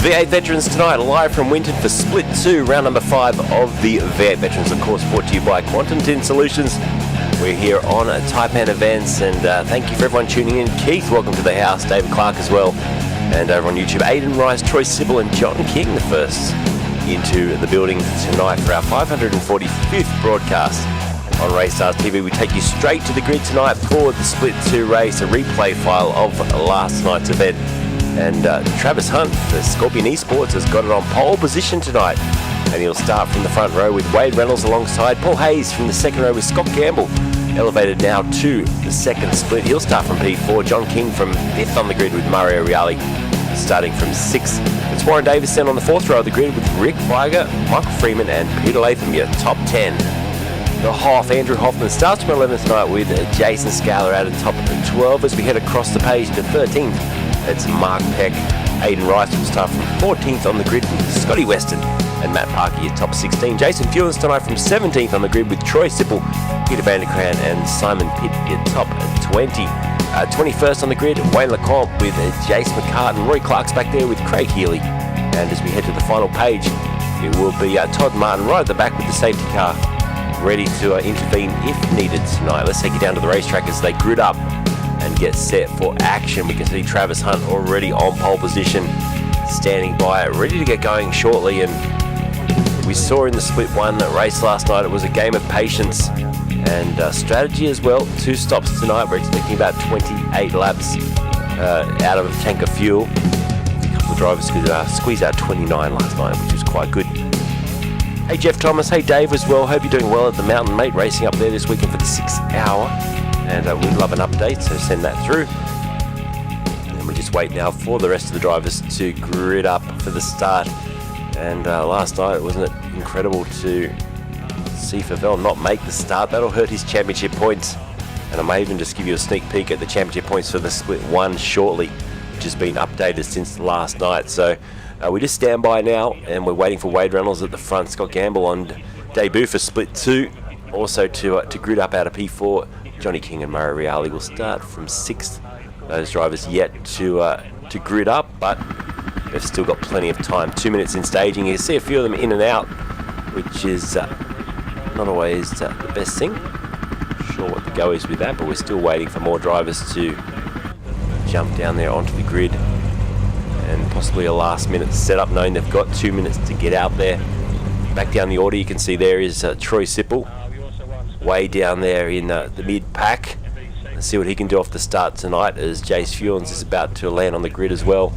V8 Veterans tonight, live from Winton for Split 2, round number 5 of the V8 Veterans, of course, brought to you by Quantum Solutions. We're here on Taipan Events, and thank you for everyone tuning in. Keith, welcome to the house. David Clark as well. And over on YouTube, Aidan Rice, Troy Sybil and John King, the first into the building tonight for our 545th broadcast on RACESTARS TV. We take you straight to the grid tonight for the Split 2 race, a replay file of last night's event. And Travis Hunt, the Scorpion eSports, has got it on pole position tonight. And he'll start from the front row with Wade Reynolds alongside Paul Hayes from the second row with Scott Gamble. Elevated now to the second split. He'll start from P4. John King from 5th on the grid with Mario Reale starting from 6th. It's Warren Davis then on the 4th row of the grid with Rick Weiger, Michael Freeman and Peter Latham, your top 10. The Hoff, Andrew Hoffman starts from 11th tonight with Jason Scala out at top of 12. As we head across the page to 13th, it's Mark Peck. Aidan Rice will start from 14th on the grid with Scotty Weston and Matt Parker, your top 16. Jason Fewens tonight from 17th on the grid with Troy Sippel, Peter Vanderkraan and Simon Pitt, your top 20. 21st on the grid, Wayne Lecomte with Jace McCartan. Roy Clark's back there with Craig Healy. And as we head to the final page, it will be Todd Martin right at the back with the safety car, ready to intervene if needed tonight. Let's take you down to the racetrack as they grid up and get set for action. We can see Travis Hunt already on pole position, standing by, ready to get going shortly. And we saw in the Split 1 race last night, it was a game of patience and strategy as well. 2 stops tonight. We're expecting about 28 laps out of a tank of fuel. A couple of drivers could squeeze out 29 last night, which was quite good. Hey Jeff Thomas, hey Dave as well. Hope you're doing well at the Mountain Mate racing up there this weekend for the 6th hour. And we'd love an update, so send that through. And we just wait now for the rest of the drivers to grid up for the start. And last night, wasn't it incredible to see Favell not make the start? That'll hurt his championship points. And I may even just give you a sneak peek at the championship points for the Split 1 shortly, which has been updated since last night. So we just stand by now, and we're waiting for Wade Reynolds at the front. Scott Gamble on debut for Split 2. Also to grid up out of P4. Johnny King and Mario Reale will start from 6th. Those drivers yet to grid up, but they've still got plenty of time. 2 minutes in staging. You see a few of them in and out, which is not always the best thing. Not sure what the go is with that, but we're still waiting for more drivers to jump down there onto the grid, and possibly a last minute setup, knowing they've got 2 minutes to get out there. Back down the order, you can see there is Troy Sippel, way down there in the mid-pack. Let's see what he can do off the start tonight, as Jace Fewens is about to land on the grid as well.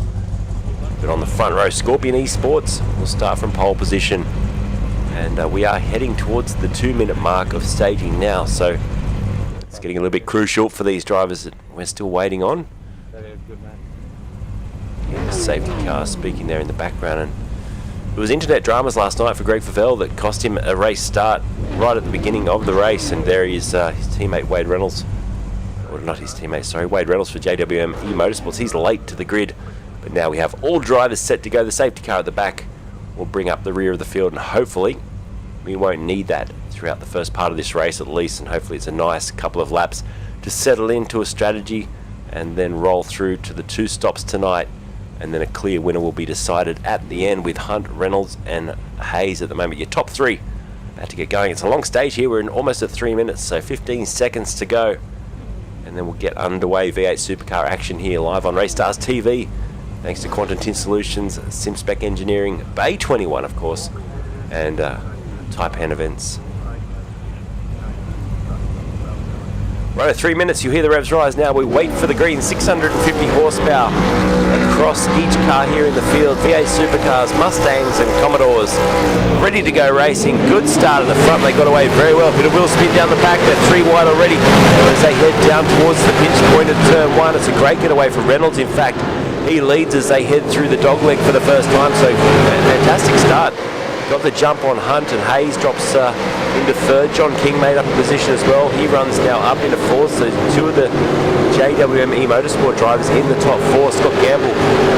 But on the front row, Scorpion eSports will start from pole position. And we are heading towards the 2-minute mark of staging now, so it's getting a little bit crucial for these drivers that we're still waiting on. Yeah, the safety car speaking there in the background. And it was internet dramas last night for Greg Favell that cost him a race start right at the beginning of the race, and there is his teammate Wade Reynolds, or not his teammate, sorry, Wade Reynolds for JWM eMotorsports. He's late to the grid, but now we have all drivers set to go. The safety car at the back will bring up the rear of the field, and hopefully we won't need that throughout the first part of this race at least, and hopefully it's a nice couple of laps to settle into a strategy and then roll through to the 2 stops tonight. And then a clear winner will be decided at the end with Hunt, Reynolds and Hayes at the moment. Your top 3 about to get going. It's a long stage here. We're in almost at 3 minutes, so 15 seconds to go. And then we'll get underway. V8 Supercar action here live on RACESTARS TV. Thanks to Quantum Solutions, SimSpec Engineering, Bay 21 of course, and Taipan Events. Right at 3 minutes, you hear the revs rise now. We wait for the green. 650 horsepower across each car here in the field. V8 Supercars, Mustangs and Commodores ready to go racing. Good start at the front. They got away very well. Bit of wheel spin down the back. They're 3 wide already as they head down towards the pinch point at turn 1. It's a great getaway for Reynolds. In fact, he leads as they head through the dogleg for the first time. So fantastic start got the jump on Hunt, and Hayes drops into third. John King made up a position as well. He runs now up into fourth, so two of the JWM eMotorsport drivers in the top four. Scott Gamble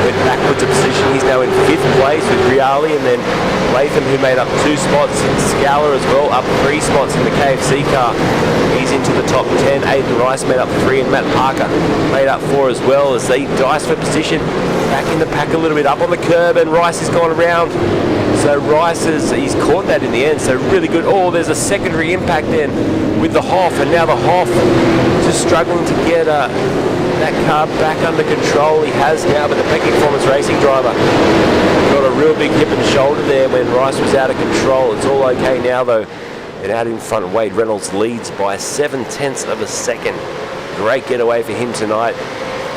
went backwards a position. He's now in fifth place with Riali, and then Latham, who made up 2 spots, and Scowler as well, up 3 spots in the KFC car. He's into the top 10. Aidan Rice made up 3, and Matt Parker made up 4 as well, as they dice for position. Back in the pack a little bit, up on the curb, and Rice has gone around. So Rice he's caught that in the end, so really good. Oh, there's a secondary impact then with the Hoff, and now the Hoff just struggling to get that car back under control. He has now, but the Peck Performance Racing driver got a real big hip and shoulder there when Rice was out of control. It's all okay now though, and out in front Wade Reynolds leads by 0.7 of a second. Great getaway for him tonight.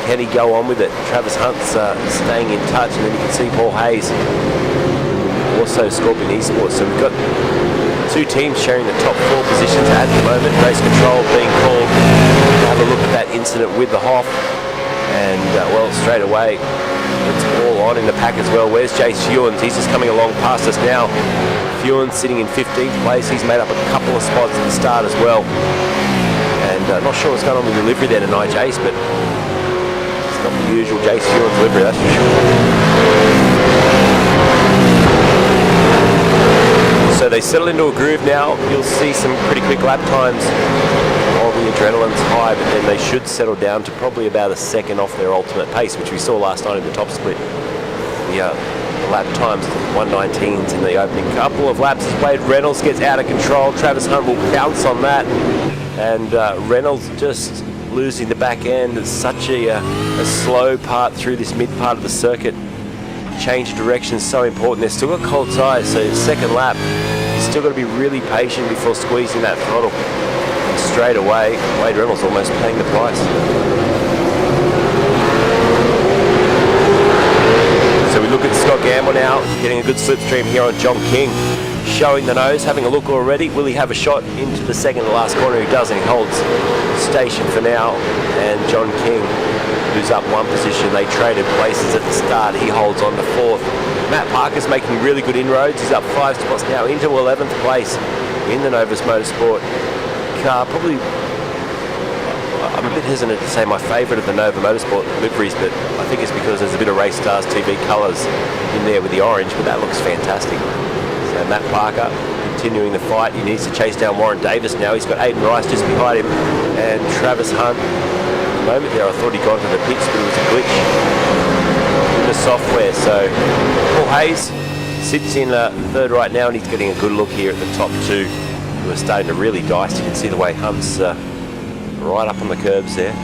Can he go on with it? Travis Hunt's staying in touch, and then you can see Paul Hayes, also Scorpion eSports. So we've got 2 teams sharing the top 4 positions at the moment. Race control being called. Have a look at that incident with the Hoff, and well, straight away it's all on in the pack as well. Where's Jace Hewins? He's just coming along past us now. Hewins sitting in 15th place. He's made up a couple of spots at the start as well, and not sure what's going on with the livery there tonight, Jace, but it's not the usual Jace Hewins livery, that's for sure. So they settle into a groove now. You'll see some pretty quick lap times while the adrenaline's high, but then they should settle down to probably about a second off their ultimate pace, which we saw last night in the top split. The lap times 1:19s in the opening couple of laps as Wade Reynolds gets out of control. Travis Hunt will bounce on that, and Reynolds just losing the back end. It's such a slow part through this mid part of the circuit. Change of direction is so important. They've still got cold tyres, so second lap, you've still got to be really patient before squeezing that throttle. And straight away, Wade Reynolds almost paying the price. So we look at Scott Gamble now, getting a good slipstream here on John King. Showing the nose, having a look already. Will he have a shot into the second to last corner? He doesn't. He holds station for now. And John King, who's up 1 position, they traded places at the start. He holds on to 4th. Matt Parker's making really good inroads. He's up 5 spots now into 11th place in the Novus Motorsport car. Probably, I'm a bit hesitant to say my favourite of the Nova Motorsport liveries, but I think it's because there's a bit of RACESTARS TV colours in there with the orange, but that looks fantastic. So Matt Parker continuing the fight. He needs to chase down Warren Davis now. He's got Aidan Rice just behind him, and Travis Hunt. A moment there I thought he'd gone to the pits, but it was a glitch in the software. So Paul Hayes sits in third right now, and he's getting a good look here at the top 2 who are starting to really dice. You can see the way Hunt's right up on the curbs there.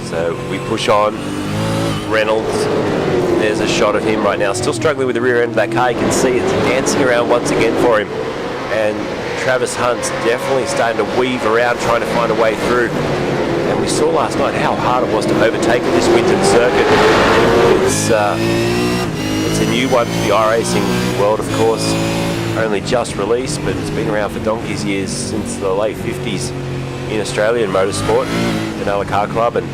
So we push on. Reynolds, there's a shot of him right now, still struggling with the rear end of that car. You can see it's dancing around once again for him, and Travis Hunt's definitely starting to weave around trying to find a way through. And we saw last night how hard it was to overtake this Winton circuit. It's a new one to the iRacing world, of course, only just released, but it's been around for donkey's years, since the late 50s in Australian motorsport, Benalla Car Club, and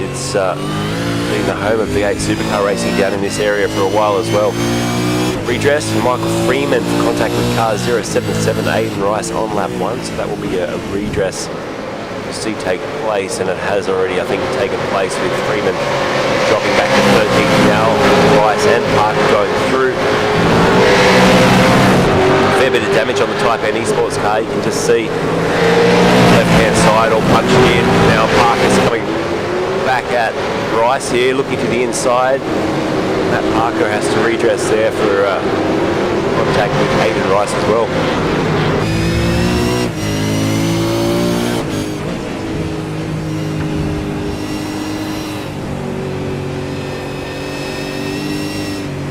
it's been the home of V8 Supercar racing down in this area for a while as well. Redress from Michael Freeman for contact with car 077 Aidan Rice on lap 1, so that will be a redress to see take place, and it has already, I think, taken place, with Freeman dropping back to 13th now, Rice and Parker going through. A fair bit of damage on the Type N eSports car. You can just see left hand side all punched in. Now Parker's coming back at Rice here, looking to the inside. Matt Parker has to redress there for contact with Aidan Rice as well.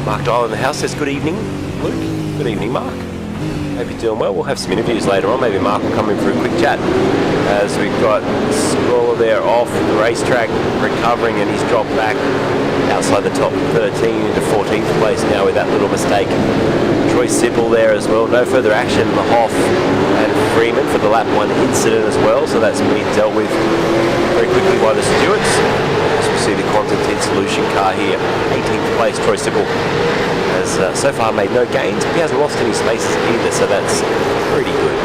Mark Dial in the house says good evening, Luke. Good evening, Mark. Hope you're doing well. We'll have some interviews later on. Maybe Mark will come in for a quick chat, as we've got Squaller there off the racetrack recovering, and he's dropped back outside the top 13 into 14th place now with that little mistake. Troy Sipple there as well. No further action. The Hoff and Freeman for the lap 1 incident as well, so that's been dealt with very quickly by the stewards. As we see the Quantum Team Solution car here. 18th place, Troy Sipple has so far made no gains, but he hasn't lost any spaces either, so that's pretty good.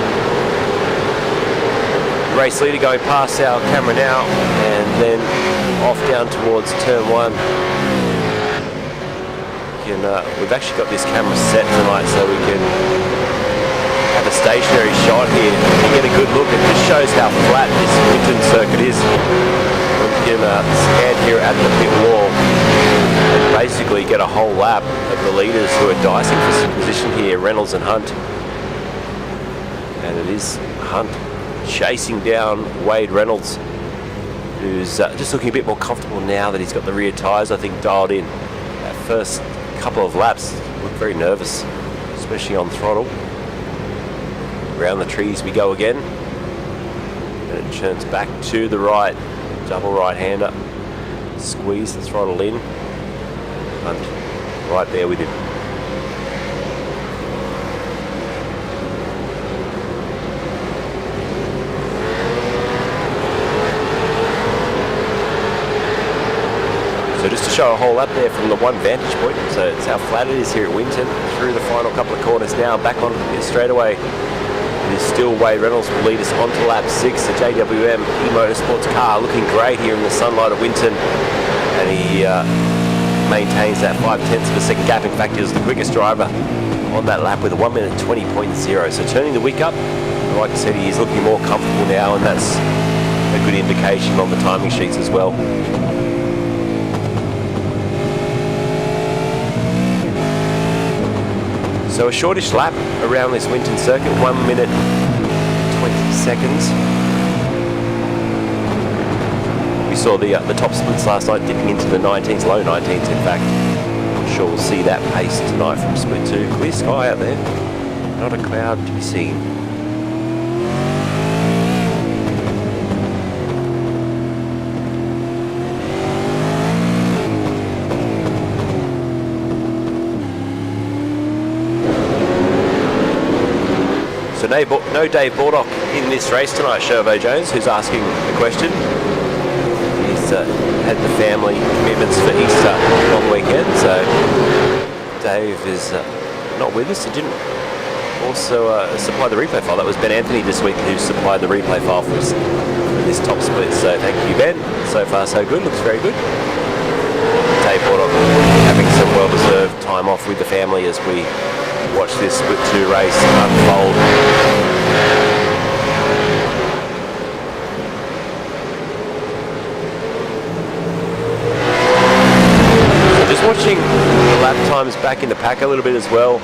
Race leader going past our camera now, and then off down towards turn 1. We've actually got this camera set tonight so we can have a stationary shot here and get a good look. It just shows how flat this Winton circuit is. We can stand here at the pit wall and basically get a whole lap of the leaders who are dicing for some position here, Reynolds and Hunt. And it is Hunt chasing down Wade Reynolds, who's just looking a bit more comfortable now that he's got the rear tyres, I think, dialed in. That first couple of laps looked very nervous, especially on throttle. Around the trees we go again, and it turns back to the right, double right-hander, squeeze the throttle in, and right there with him. So just to show a whole lap there from the one vantage point, so it's how flat it is here at Winton. Through the final couple of corners now, back on the straightaway. It is still Wade Reynolds will lead us on to lap 6. The JWM eSports car looking great here in the sunlight of Winton, and he maintains that 0.5 of a second gap. In fact, he was the quickest driver on that lap with a 1 minute 20.0. So turning the wick up, like I said, he is looking more comfortable now, and that's a good indication on the timing sheets as well. So a shortish lap around this Winton circuit, 1 minute 20 seconds. We saw the top splits last night dipping into the 19s, low 19s in fact. I'm sure we'll see that pace tonight from split 2. Clear sky out there, not a cloud to be seen. So no Dave Baldock in this race tonight, Shervo Jones, who's asking the question. He's had the family commitments for Easter long weekend, so Dave is not with us. He didn't also supply the replay file. That was Ben Anthony this week who supplied the replay file for us for this top split. So thank you, Ben. So far so good, looks very good. Dave Baldock having some well-deserved time off with the family as we watch this split 2 race unfold. So just watching the lap times back in the pack a little bit as well.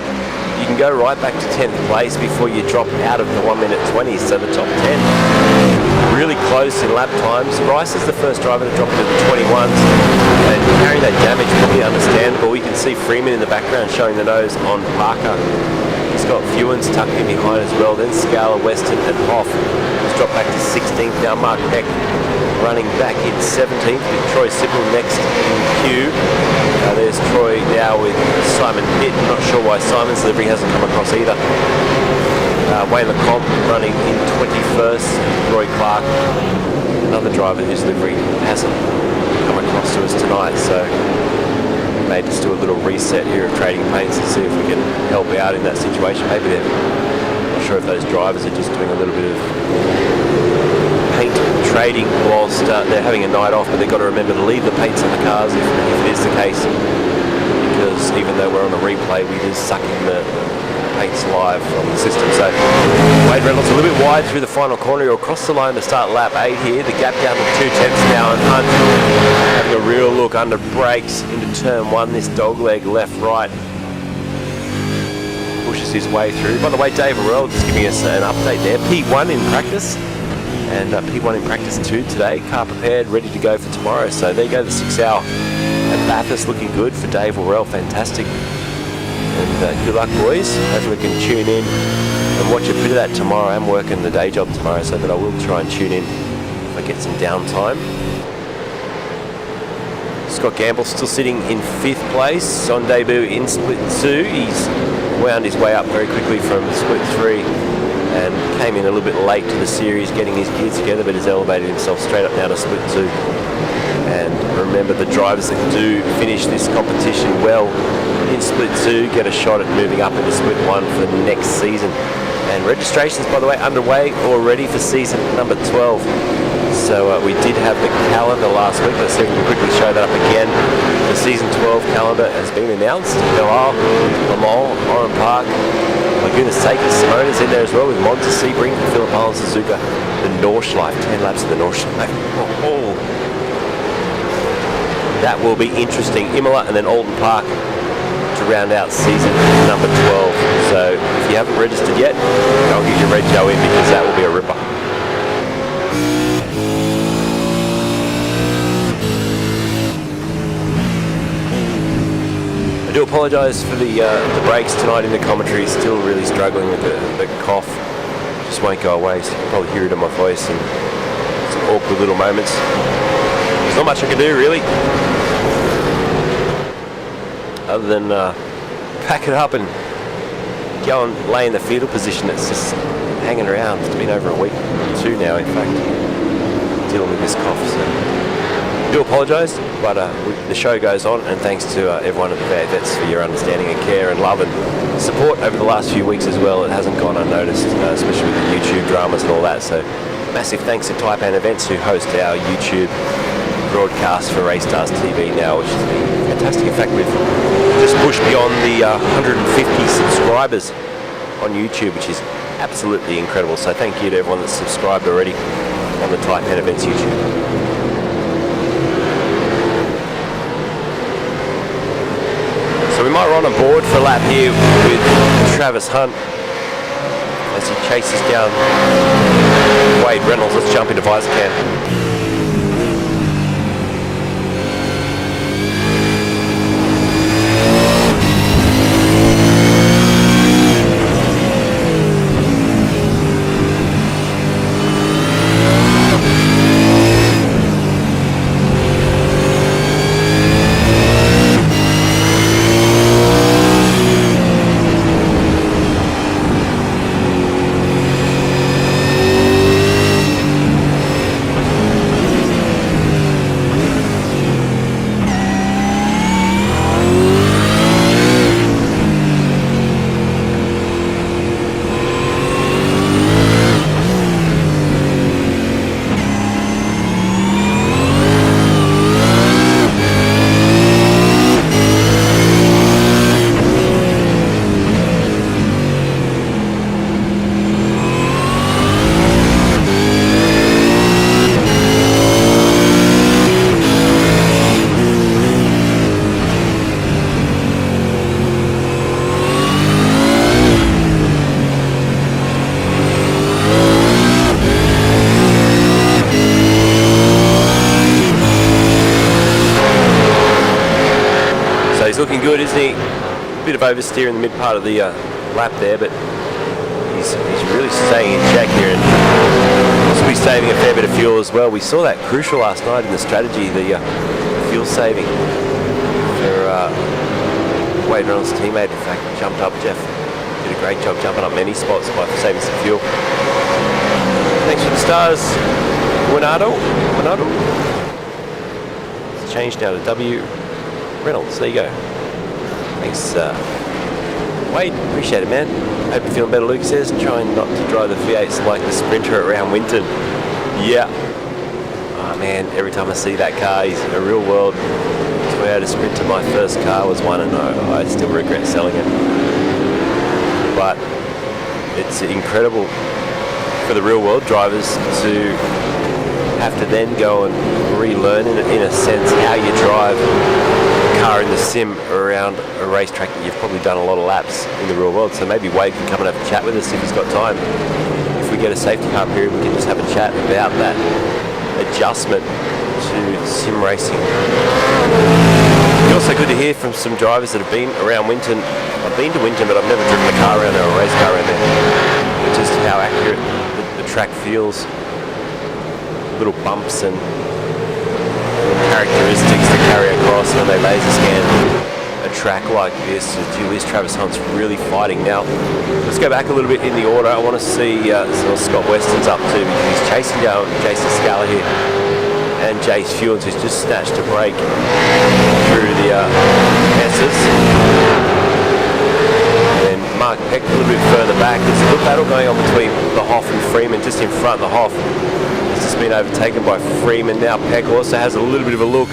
You can go right back to 10th place before you drop out of the 1 minute 20. So the top 10 really close in lap times. Rice is the first driver to drop into the 21s, and carrying that damage probably understandable. We can see Freeman in the background showing the nose on Parker. He's got Fewens tucked in behind as well. Then Scala, Weston and Hoff has dropped back to 16th. Now Mark Peck running back in 17th with Troy Sipple next in queue. There's Troy now with Simon Pitt. Not sure why Simon's delivery hasn't come across either. Wayne Lecomte running in 21st. Roy Clark, another driver whose livery hasn't come across to us tonight. So we may just do a little reset here of trading paints and see if we can help out in that situation. Maybe they're not sure if those drivers are just doing a little bit of paint trading whilst they're having a night off, but they've got to remember to leave the paints on the cars if it is the case, because even though we're on a replay, we just suck in the paints live on the system. So Wade Reynolds a little bit wide through the final corner. He'll cross the line to start lap 8 here. The gap down to 2/10 now, and Hunt having a real look under brakes into turn 1. This dog leg left right pushes his way through. By the way, Dave Arell just giving us an update there. P1 in practice, and P1 in practice 2 today. Car prepared, ready to go for tomorrow. So there you go, the 6 hour at Bathurst looking good for Dave Arell. Fantastic. And good luck, boys. Hopefully we can tune in and watch a bit of that tomorrow. I'm working the day job tomorrow, so that I will try and tune in if I get some downtime. Scott Gamble still sitting in 5th place on debut in split 2. He's wound his way up very quickly from split 3 and came in a little bit late to the series getting his gears together, but has elevated himself straight up now to split 2. And remember, the drivers that do finish this competition well in Split 2 get a shot at moving up into Split 1 for next season. And registrations, by the way, underway already for season number 12. So we did have the calendar last week. Let's see if we can quickly show that up again. The season 12 calendar has been announced. Belle Isle, Le Mans, Oran Park, Laguna Seca, Simona's in there as well with Monza, Sebring, Phillip Island, Suzuka, the Nordschleife, 10 laps of the Nordschleife. That will be interesting. Imola and then Alton Park to round out season number 12. So if you haven't registered yet, I'll get your rego in because that will be a ripper. I do apologise for the breaks tonight in the commentary. Still really struggling with the cough. Just won't go away, so you can probably hear it in my voice and some awkward little moments. There's not much I can do really, other than pack it up and go and lay in the fetal position. It's just hanging around. It's been over a week, 2 now in fact, dealing with this cough. So I do apologise, but the show goes on, and thanks to everyone at the V8 Vets for your understanding and care and love and support over the last few weeks as well. It hasn't gone unnoticed, especially with the YouTube dramas and all that. So massive thanks to Taipan Events, who host our YouTube broadcast for RACESTARS TV now, which has been fantastic. In fact, we've just pushed beyond the 150 subscribers on YouTube, which is absolutely incredible. So thank you to everyone that's subscribed already on the Taipan Events YouTube. So we might run on board for a lap here with Travis Hunt as he chases down Wade Reynolds. Let's jump into VisCam. He's looking good, isn't he? A bit of oversteer in the mid part of the lap there, but he's really staying in check here and possibly saving a fair bit of fuel as well. We saw that crucial last night in the strategy, the fuel saving for Wade Reynolds' teammate. In fact, jumped up. Jeff did a great job jumping up many spots by saving some fuel. Thanks for the stars, Winado. It's changed now to W. Reynolds, there you go. Thanks, Wade, appreciate it, man. Hope you're feeling better, Luke says. Trying not to drive the V8s like the Sprinter around Winton. Yeah. Oh man, every time I see that car, he's a real world Toyota Sprinter. My first car was one, and I still regret selling it. But it's incredible for the real world drivers to have to then go and relearn in a sense how you drive a car in the sim around a racetrack that you've probably done a lot of laps in the real world. So maybe Wade can come and have a chat with us if he's got time. If we get a safety car period, we can just have a chat about that adjustment to sim racing. It's also good to hear from some drivers that have been around Winton. I've been to Winton, but I've never driven a car around there or a race car around there. Just how accurate the track feels. Little bumps and characteristics to carry across when they laser scan a track like this. Julius Travis Hunt's really fighting. Now, let's go back a little bit in the order. I want to see what Scott Weston's up to, because he's chasing down Jason Scala here. and Jace Fewens, who's just snatched a break through the S's. And Mark Peck a little bit further back. There's a good battle going on between the Hoff and Freeman, just in front. The Hoff has just been overtaken by Freeman. Now Peck also has a little bit of a look,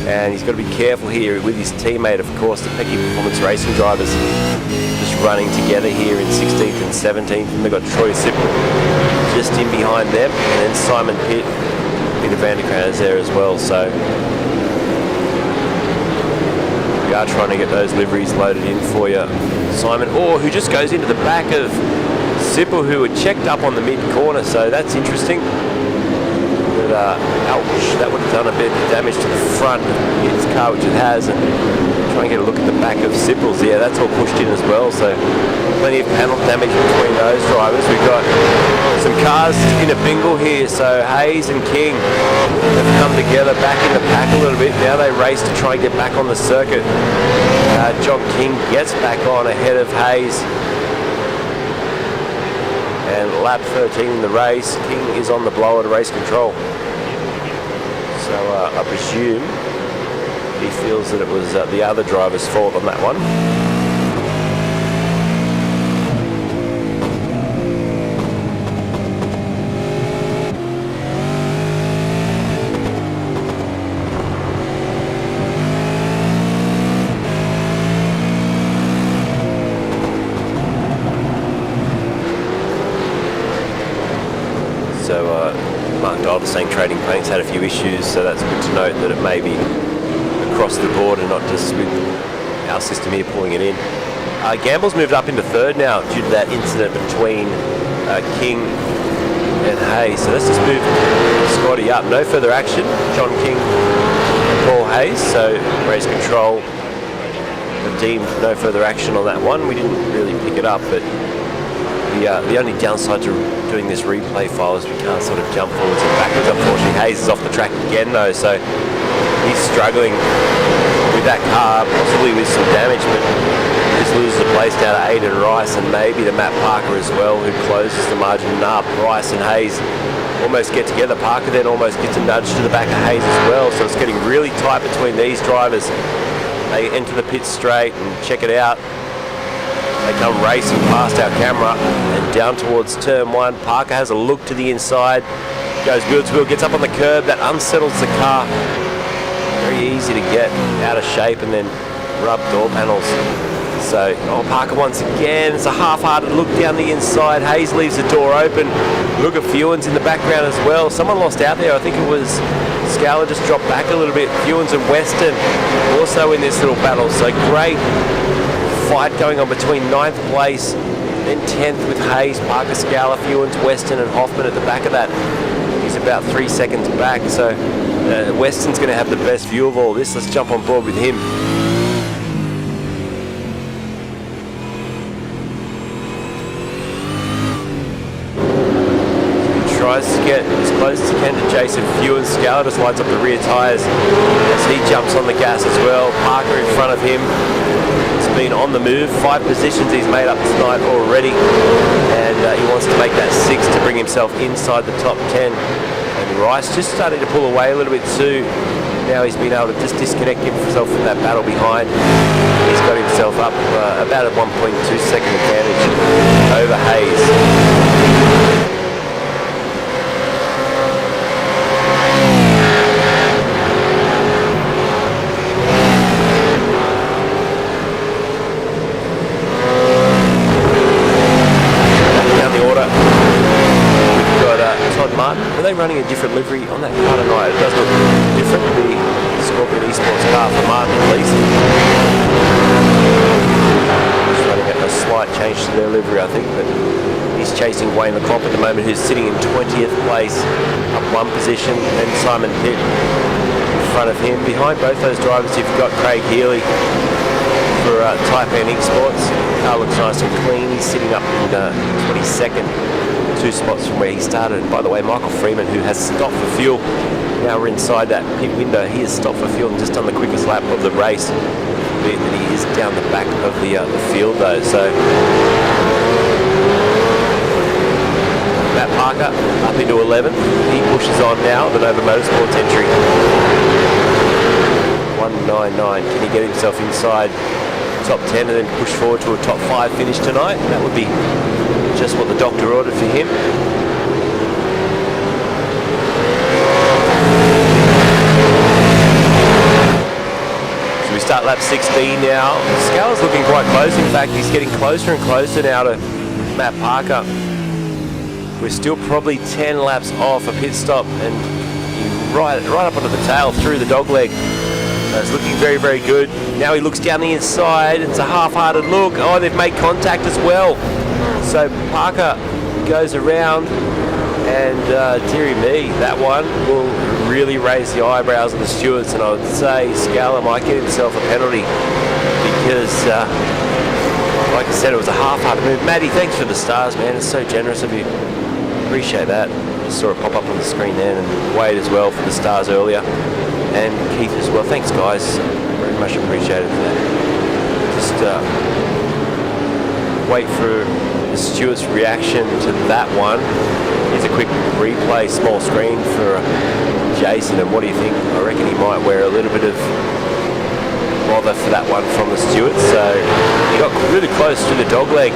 and he's got to be careful here with his teammate, of course, the Pecky Performance Racing drivers just running together here in 16th and 17th. And they've got Troy Sippel just in behind them, and then Simon Pitt, Peter Vanderkrans is there as well. So we are trying to get those liveries loaded in for you. Simon Orr, who just goes into the back of Sippel, who had checked up on the mid-corner, so that's interesting. But, ouch, that would have done a bit of damage to the front of his car, which it has. And try and get a look at the back of Sippel's. Yeah, that's all pushed in as well, so plenty of panel damage between those drivers. We've got some cars in a bingle here, so Hayes and King have come together back in the pack a little bit. Now they race to try and get back on the circuit. John King gets back on ahead of Hayes. And lap 13 in the race, King is on the blower to race control. So I presume he feels that it was the other driver's fault on that one. So Mark Doyle is saying Trading Paints had a few issues, so that's good to note that it may be across the board and not just with our system here pulling it in. Gamble's moved up into third now due to that incident between King and Hayes. So let's just move Scotty up. No further action. John King and Paul Hayes. So race control have deemed no further action on that one. We didn't really pick it up, but the only downside to doing this replay file is we can't sort of jump forwards and backwards. Unfortunately, Hayes is off the track again though, so he's struggling with that car, possibly with some damage, but just loses a place down to Aidan Rice and maybe to Matt Parker as well, who closes the margin up. Rice and Hayes almost get together. Parker then almost gets a nudge to the back of Hayes as well, so it's getting really tight between these drivers. They enter the pit straight and check it out. They come racing past our camera and down towards turn one. Parker has a look to the inside, goes wheel to wheel, gets up on the curb. That unsettles the car. Very easy to get out of shape and then rub door panels. So Parker once again, it's a half-hearted look down the inside. Hayes leaves the door open. Look at Fewens in the background as well. Someone lost out there. I think it was Scala, just dropped back a little bit. Fewens and Weston also in this little battle. So great fight going on between 9th place and 10th with Hayes, Parker, Scala, Fewens, Weston and Hoffman at the back of that. He's about 3 seconds back, so Weston's going to have the best view of all this. Let's jump on board with him. He tries to get as close as he can to Jason Fewens. Scala just lights up the rear tyres as he jumps on the gas as well. Parker in front of him. Been on the move. 5 positions he's made up tonight already, and he wants to make that 6 to bring himself inside the top 10. And Rice just starting to pull away a little bit too. Now he's been able to just disconnect himself from that battle behind. He's got himself up about a 1.2 second advantage over Hayes. Are they running a different livery on that car tonight? It does look different, the Scorpion eSports car for Martin at least. Just running a slight change to their livery, I think, but he's chasing Wayne LeComp at the moment, who's sitting in 20th place, up 1 position, and Simon Pitt in front of him. Behind both those drivers, you've got Craig Healy for Taipan eSports. The car looks nice and clean. He's sitting up in 22nd. 2 spots from where he started. And by the way, Michael Freeman, who has stopped for fuel, now we're inside that pit window. He has stopped for fuel and just done the quickest lap of the race. He is down the back of the field though. So Matt Parker up into 11th. He pushes on now, the Nova Motorsports entry. 199. Can he get himself inside top 10 and then push forward to a top 5 finish tonight? That would be just what the doctor ordered for him. So we start lap 16 now. Scala's looking quite close. In fact, he's getting closer and closer now to Matt Parker. We're still probably 10 laps off a pit stop and right up onto the tail through the dog leg. So it's looking very, very good. Now he looks down the inside. It's a half-hearted look. Oh, they've made contact as well. So Parker goes around and dearie me, that one will really raise the eyebrows of the stewards, and I would say Scala might get himself a penalty because like I said, it was a half-hearted move. Maddie, thanks for the stars, man. It's so generous of you. Appreciate that. Just saw it pop up on the screen then, and Wade as well for the stars earlier, and Keith as well. Thanks, guys. Very much appreciated for that. Just wait for the stewards' reaction to that one. Here's a quick replay, small screen for Jason, and what do you think? I reckon he might wear a little bit of bother for that one from the stewards. So he got really close to the dog leg.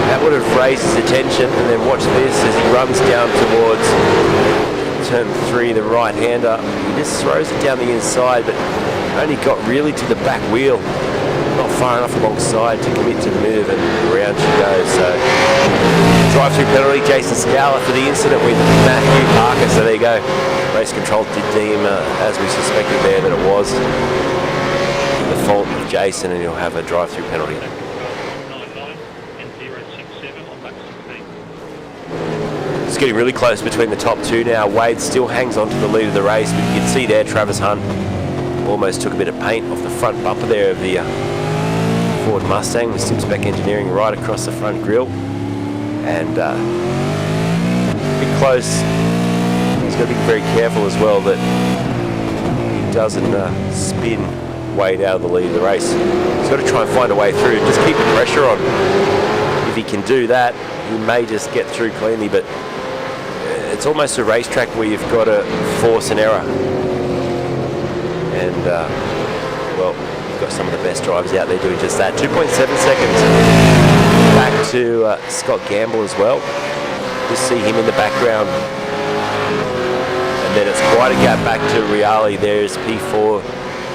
That would have raised his attention, and then watch this as he runs down towards turn 3, the right-hander. He just throws it down the inside, but only got really to the back wheel. Not far enough alongside to commit to the move, and around she goes. So drive-through penalty, Jason Scala for the incident with Matthew Parker. So there you go. Race control did deem, as we suspected there, that it was the fault of Jason, and he'll have a drive-through penalty. It's getting really close between the top two now. Wade still hangs on to the lead of the race, but you can see there Travis Hunt almost took a bit of paint off the front bumper there of the Ford Mustang with Simspec Engineering right across the front grille, and a bit close. He's got to be very careful as well that he doesn't spin Wade out of the lead of the race. He's got to try and find a way through, just keep the pressure on. If he can do that, he may just get through cleanly, but it's almost a racetrack where you've got to force an error. And, well, you've got some of the best drivers out there doing just that. 2.7 seconds back to Scott Gamble as well. Just see him in the background. And then it's quite a gap back to Reale. There's P4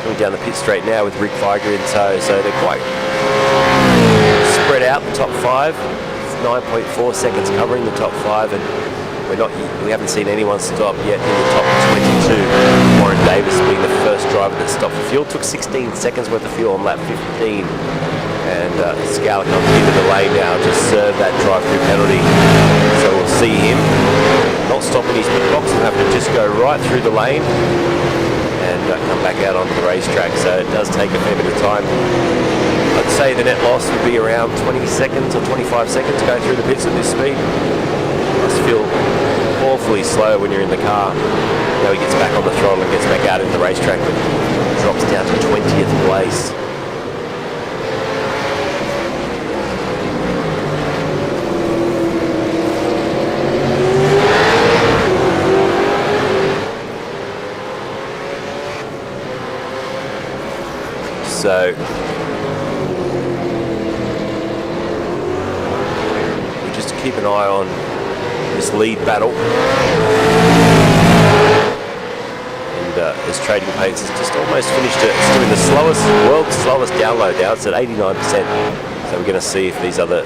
coming down the pit straight now with Rick Viger in tow. So they're quite spread out, the top 5. It's 9.4 seconds covering the top 5, and we haven't seen anyone stop yet in the top 22. Warren Davis being the first driver that stopped for fuel. Took 16 seconds worth of fuel on lap 15. And Scala comes into the lane now to serve that drive-through penalty. So we'll see him not stopping his pit box and have to just go right through the lane and come back out onto the racetrack. So it does take a fair bit of time. I'd say the net loss would be around 20 seconds or 25 seconds going through the pits at this speed. Must feel awfully slow when you're in the car. Now he gets back on the throttle and gets back out into the racetrack, but drops down to 20th place. So we just keep an eye on this lead battle, and as Trading Paints has just almost finished it. It's doing the world's slowest download now. It's at 89%. So we're going to see if these other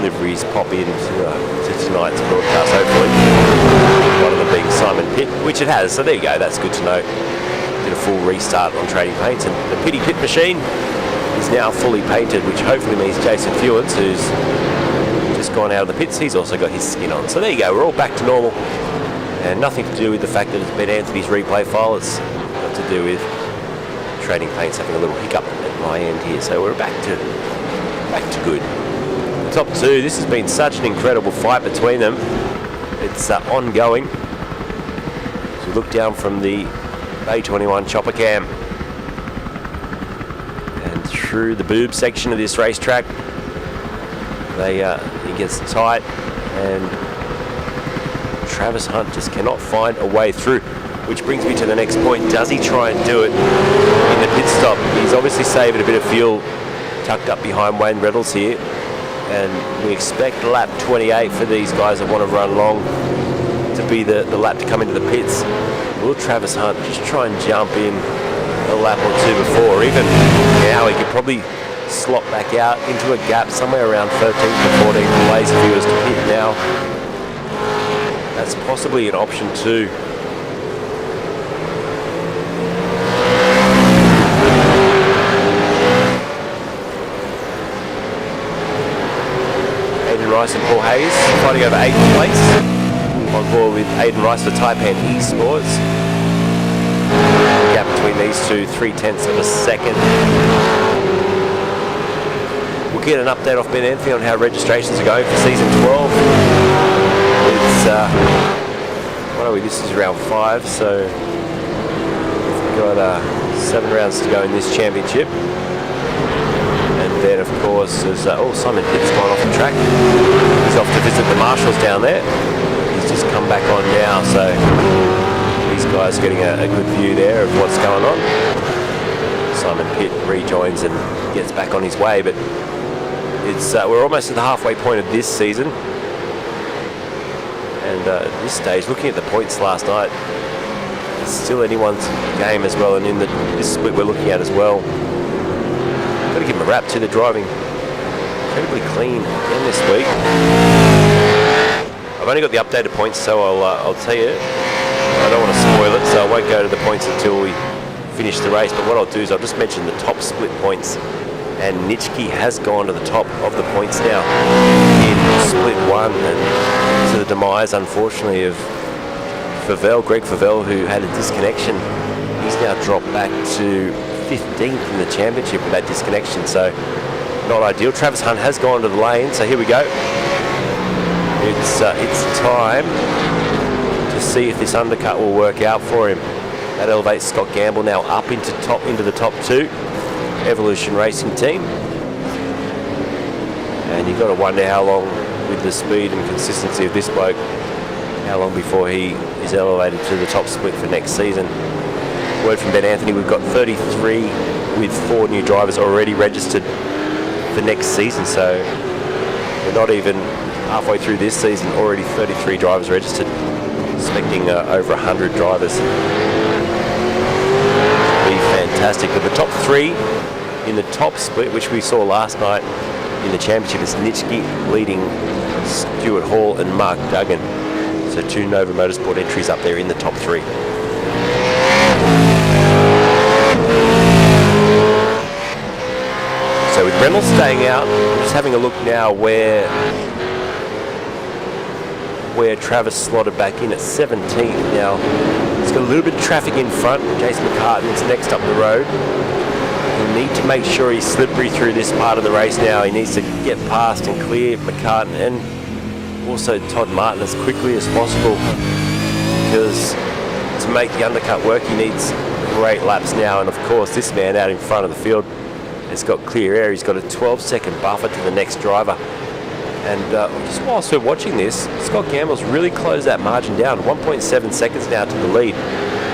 liveries pop in to tonight's broadcast, hopefully. One of them being Simon Pitt, which it has. So there you go, that's good to know. Did a full restart on Trading Paints, and the Pitty Pit machine is now fully painted, which hopefully means Jason Fewens, who's just gone out of the pits, he's also got his skin on. So there you go, we're all back to normal, and nothing to do with the fact that it's Ben Anthony's replay file. It's got to do with Trading Paints having a little hiccup at my end here. So we're back to good. Top 2, this has been such an incredible fight between them. It's ongoing. So we look down from the Bay 21 chopper cam and through the boob section of this racetrack. It gets tight, and Travis Hunt just cannot find a way through. Which brings me to the next point. Does he try and do it in the pit stop? He's obviously saving a bit of fuel tucked up behind Wayne Reynolds here. And we expect lap 28 for these guys that want to run long to be the lap to come into the pits. Will Travis Hunt just try and jump in a lap or two before? Even now he could probably slot back out into a gap somewhere around 13th to 14th place if he was to pit now. That's possibly an option too. Rice and Paul Hayes fighting over 8th place. On board with Aidan Rice for Taipan eSports. The gap between these two, 0.3 of a second. We'll get an update off Ben Anthony on how registrations are going for season 12. It's what are we? This is round 5, so we've got 7 rounds to go in this championship. And then, of course, there's Simon Pitt's gone off the track. He's off to visit the marshals down there. He's just come back on now, so these guys are getting a good view there of what's going on. Simon Pitt rejoins and gets back on his way, but it's we're almost at the halfway point of this season. And at this stage, looking at the points last night, it's still anyone's game as well, and in this split we're looking at as well. Got to give them a rap too. They're driving incredibly clean again this week. I've only got the updated points, so I'll tell you. I don't want to spoil it, so I won't go to the points until we finish the race. But what I'll do is I'll just mention the top split points. And Nitschke has gone to the top of the points now in split 1, and to the demise, unfortunately, of Greg Favell, who had a disconnection. He's now dropped back to 15th in the championship with that disconnection, so not ideal. Travis Hunt has gone to the lane, so here we go. It's time to see if this undercut will work out for him. That elevates Scott Gamble now up into the top 2. Evolution Racing team. And you've got to wonder how long, with the speed and consistency of this bloke, how long before he is elevated to the top split for next season. Word from Ben Anthony, we've got 33 with 4 new drivers already registered for next season, so we're not even halfway through this season, already 33 drivers registered, expecting over 100 drivers. It'll be fantastic. But the top 3 in the top split, which we saw last night in the championship, is Nitschke leading Stuart Hall and Mark Duggan. So 2 Nova Motorsport entries up there in the top 3. So with Reynolds staying out, I'm just having a look now where Travis slotted back in at 17th now. He's got a little bit of traffic in front. Jason McCartan's next up the road. He'll need to make sure he's slippery through this part of the race now. He needs to get past and clear McCartan and also Todd Martin as quickly as possible, because to make the undercut work he needs great laps now. And of course this man out in front of the field has got clear air. He's got a 12-second buffer to the next driver. And just whilst we're watching this, Scott Gamble's really closed that margin down, 1.7 seconds now to the lead.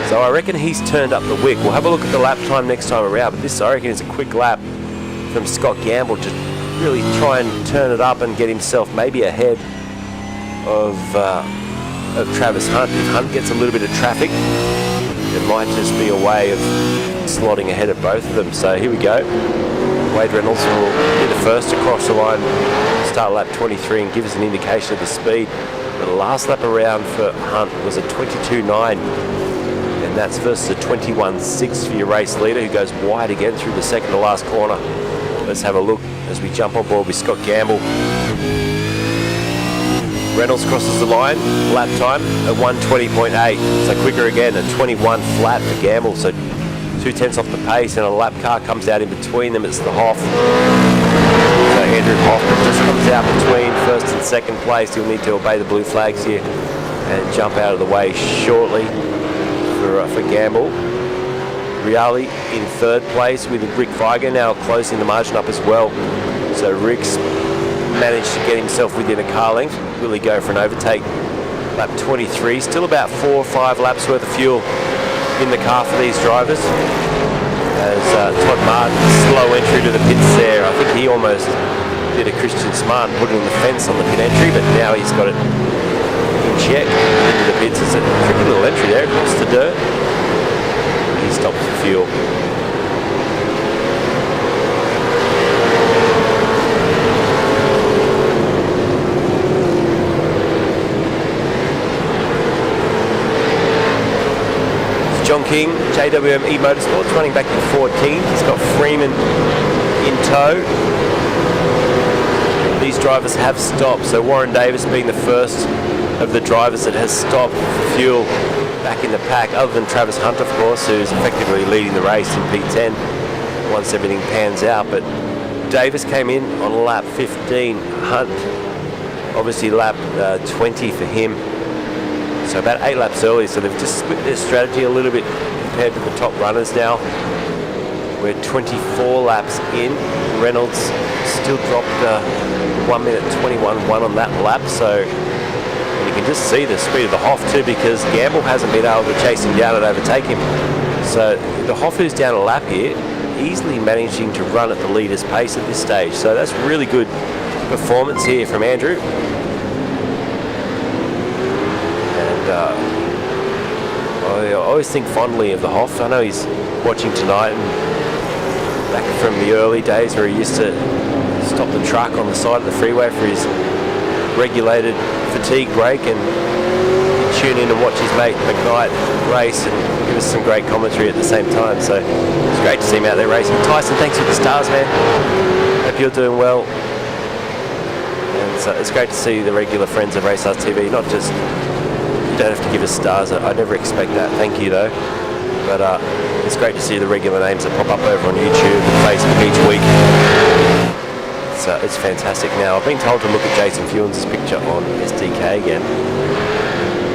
So I reckon he's turned up the wick. We'll have a look at the lap time next time around, but this I reckon is a quick lap from Scott Gamble to really try and turn it up and get himself maybe ahead of Travis Hunt. If Hunt gets a little bit of traffic, it might just be a way of slotting ahead of both of them. So here we go. Wade Reynolds will be the first to cross the line, start lap 23, and give us an indication of the speed. The last lap around for Hunt was a 22.9, and that's versus a 21.6 for your race leader, who goes wide again through the second to last corner. Let's have a look as we jump on board with Scott Gamble. Reynolds crosses the line, lap time at 1:20.8, so quicker again, a 21 flat for Gamble, so 2/10 off the pace, and a lap car comes out in between them. It's the Hoff. So Andrew Hoffman just comes out between first and second place. He'll need to obey the blue flags here and jump out of the way shortly for Gamble. Riali in third place with Rick Viger now closing the margin up as well. So Rick's managed to get himself within a car length. Will he go for an overtake lap 23. Still about 4 or 5 laps worth of fuel in the car for these drivers. As Todd Martin, slow entry to the pits there. I think he almost did a Christian Smart and put it on the fence on the pit entry, but now he's got it in check into the pits. It's a tricky little entry there across the dirt. He stopped for fuel. John King, JWM Motorsports, running back to 14. He's got Freeman in tow. These drivers have stopped, so Warren Davis being the first of the drivers that has stopped for fuel back in the pack, other than Travis Hunt, of course, who's effectively leading the race in P10 once everything pans out. But Davis came in on lap 15. Hunt, obviously lap 20 for him. So about 8 laps early, so they've just split their strategy a little bit compared to the top runners now. We're 24 laps in. Reynolds still dropped 1 minute 21.1 on that lap, so and you can just see the speed of the Hoff too, because Gamble hasn't been able to chase him down and overtake him. So the Hoff, who's down a lap here, easily managing to run at the leader's pace at this stage. So that's really good performance here from Andrew. I always think fondly of the Hoff. I know he's watching tonight, and back from the early days where he used to stop the truck on the side of the freeway for his regulated fatigue break, and he'd tune in and watch his mate McKnight race and give us some great commentary at the same time. So it's great to see him out there racing. Tyson, thanks for the stars, man. Hope you're doing well. And so it's great to see the regular friends of RACESTARS TV, not just, you don't have to give us stars. I never expect that. Thank you though. But it's great to see the regular names that pop up over on YouTube and Facebook each week. It's fantastic. Now, I've been told to look at Jason Fewens' picture on SDK again.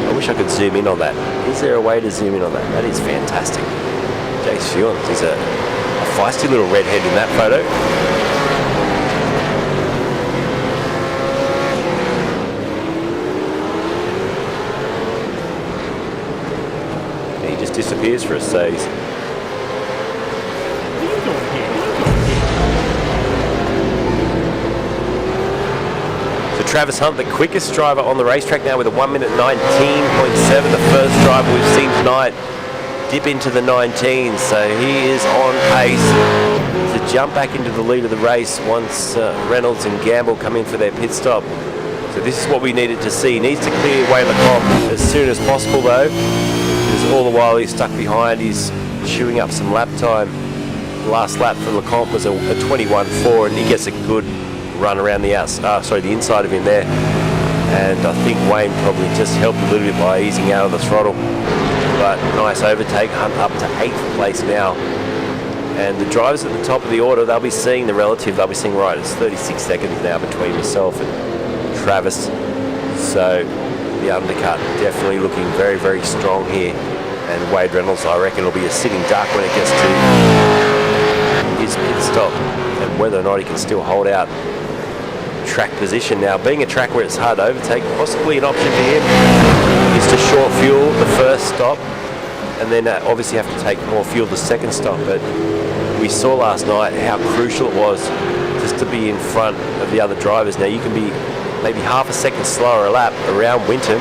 I wish I could zoom in on that. Is there a way to zoom in on that? That is fantastic. Jason Fewens, he's a feisty little redhead in that photo. Disappears for a stage. So Travis Hunt, the quickest driver on the racetrack now with a 1 minute 19.7. The first driver we've seen tonight dip into the 19s, so he is on pace to jump back into the lead of the race once Reynolds and Gamble come in for their pit stop. So this is what we needed to see. He needs to clear Wayne Lecomte as soon as possible though. All the while he's stuck behind, he's chewing up some lap time. The last lap for Lecomte was a 21.4, and he gets a good run around the the inside of him there. And I think Wayne probably just helped a little bit by easing out of the throttle. But nice overtake. Hunt up to 8th place now. And the drivers at the top of the order, they'll be seeing the relative. They'll be seeing, right, it's 36 seconds now between myself and Travis. So the undercut definitely looking very, very strong here. And Wade Reynolds, I reckon, will be a sitting duck when it gets to his pit stop, and whether or not he can still hold out track position. Now, being a track where it's hard to overtake, possibly an option for him is to short fuel the first stop, and then obviously have to take more fuel the second stop. But we saw last night how crucial it was just to be in front of the other drivers. Now, you can be maybe half a second slower a lap around Winton,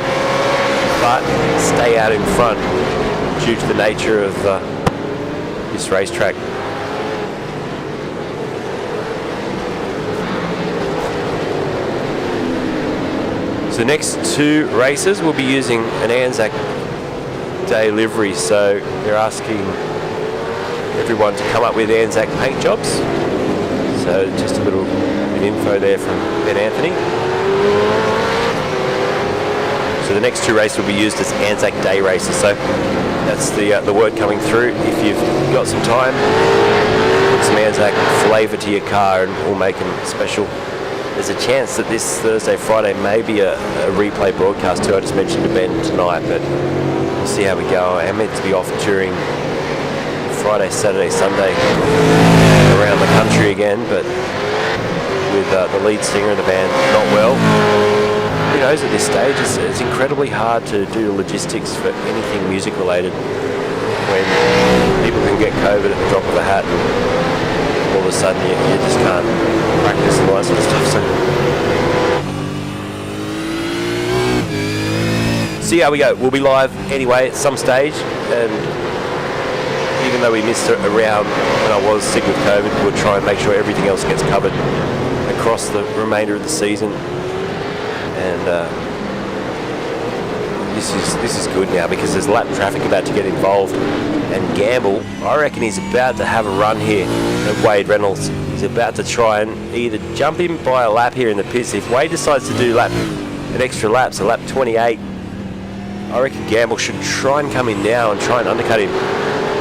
but stay out in front due to the nature of this racetrack. So the next 2 races will be using an Anzac Day livery, so they're asking everyone to come up with Anzac paint jobs. So just a little bit of info there from Ben Anthony. So the next 2 races will be used as Anzac Day races. So that's the word coming through. If you've got some time, put some Anzac flavour to your car and we'll make them special. There's a chance that this Thursday, Friday may be a replay broadcast too. I just mentioned to Ben tonight, but we'll see how we go. I am meant to be off during Friday, Saturday, Sunday around the country again, but with the lead singer of the band not well. who knows at this stage, it's incredibly hard to do logistics for anything music related when people can get COVID at the drop of a hat and all of a sudden you just can't practice and all that sort of stuff. So see how we go. We'll be live anyway at some stage, and even though we missed a round when I was sick with COVID, we'll try and make sure everything else gets covered across the remainder of the season. And this is good now because there's lap traffic about to get involved, and Gamble, I reckon he's about to have a run here at Wade Reynolds. He's about to try and either jump him by a lap here in the pits. If Wade decides to do an extra lap, so lap 28, I reckon Gamble should try and come in now and try and undercut him.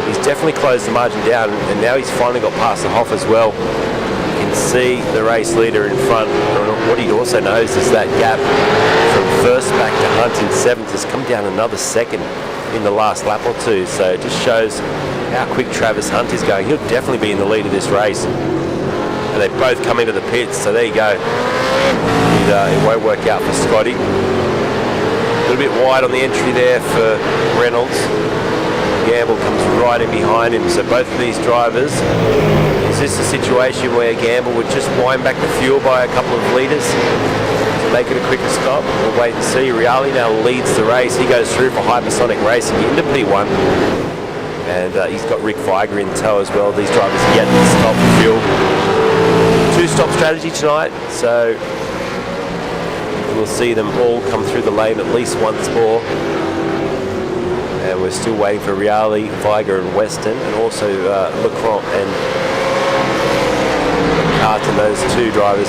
He's definitely closed the margin down, and now he's finally got past the Hoff as well. You can see the race leader in front. What he also knows is that gap from first back to Hunt in 7th has come down another second in the last lap or two. So it just shows how quick Travis Hunt is going. He'll definitely be in the lead of this race. And they both come into the pits, so there you go. It won't work out for Scotty. A little bit wide on the entry there for Reynolds. Gamble comes right in behind him, so both of these drivers, is this a situation where Gamble would just wind back the fuel by a couple of litres to make it a quicker stop? We'll wait and see. Reali now leads the race. He goes through for Hypersonic Racing into P1, and he's got Rick Viger in tow as well. These drivers yet to stop the fuel. Two-stop strategy tonight, so we'll see them all come through the lane at least once more. And we're still waiting for Reali, Viger and Weston, and also Leclerc and Carton. Those two drivers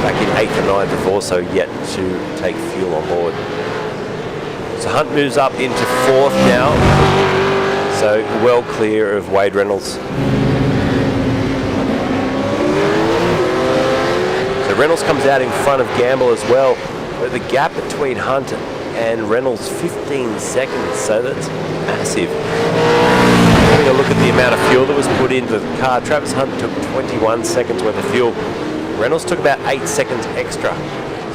back in 8th and 9th have also yet to take fuel on board. So Hunt moves up into 4th now, so well clear of Wade Reynolds. So Reynolds comes out in front of Gamble as well, but the gap between Hunt and Reynolds 15 seconds, so that's massive. Having a look at the amount of fuel that was put into the car, Travis Hunt took 21 seconds worth of fuel. Reynolds took about 8 seconds extra,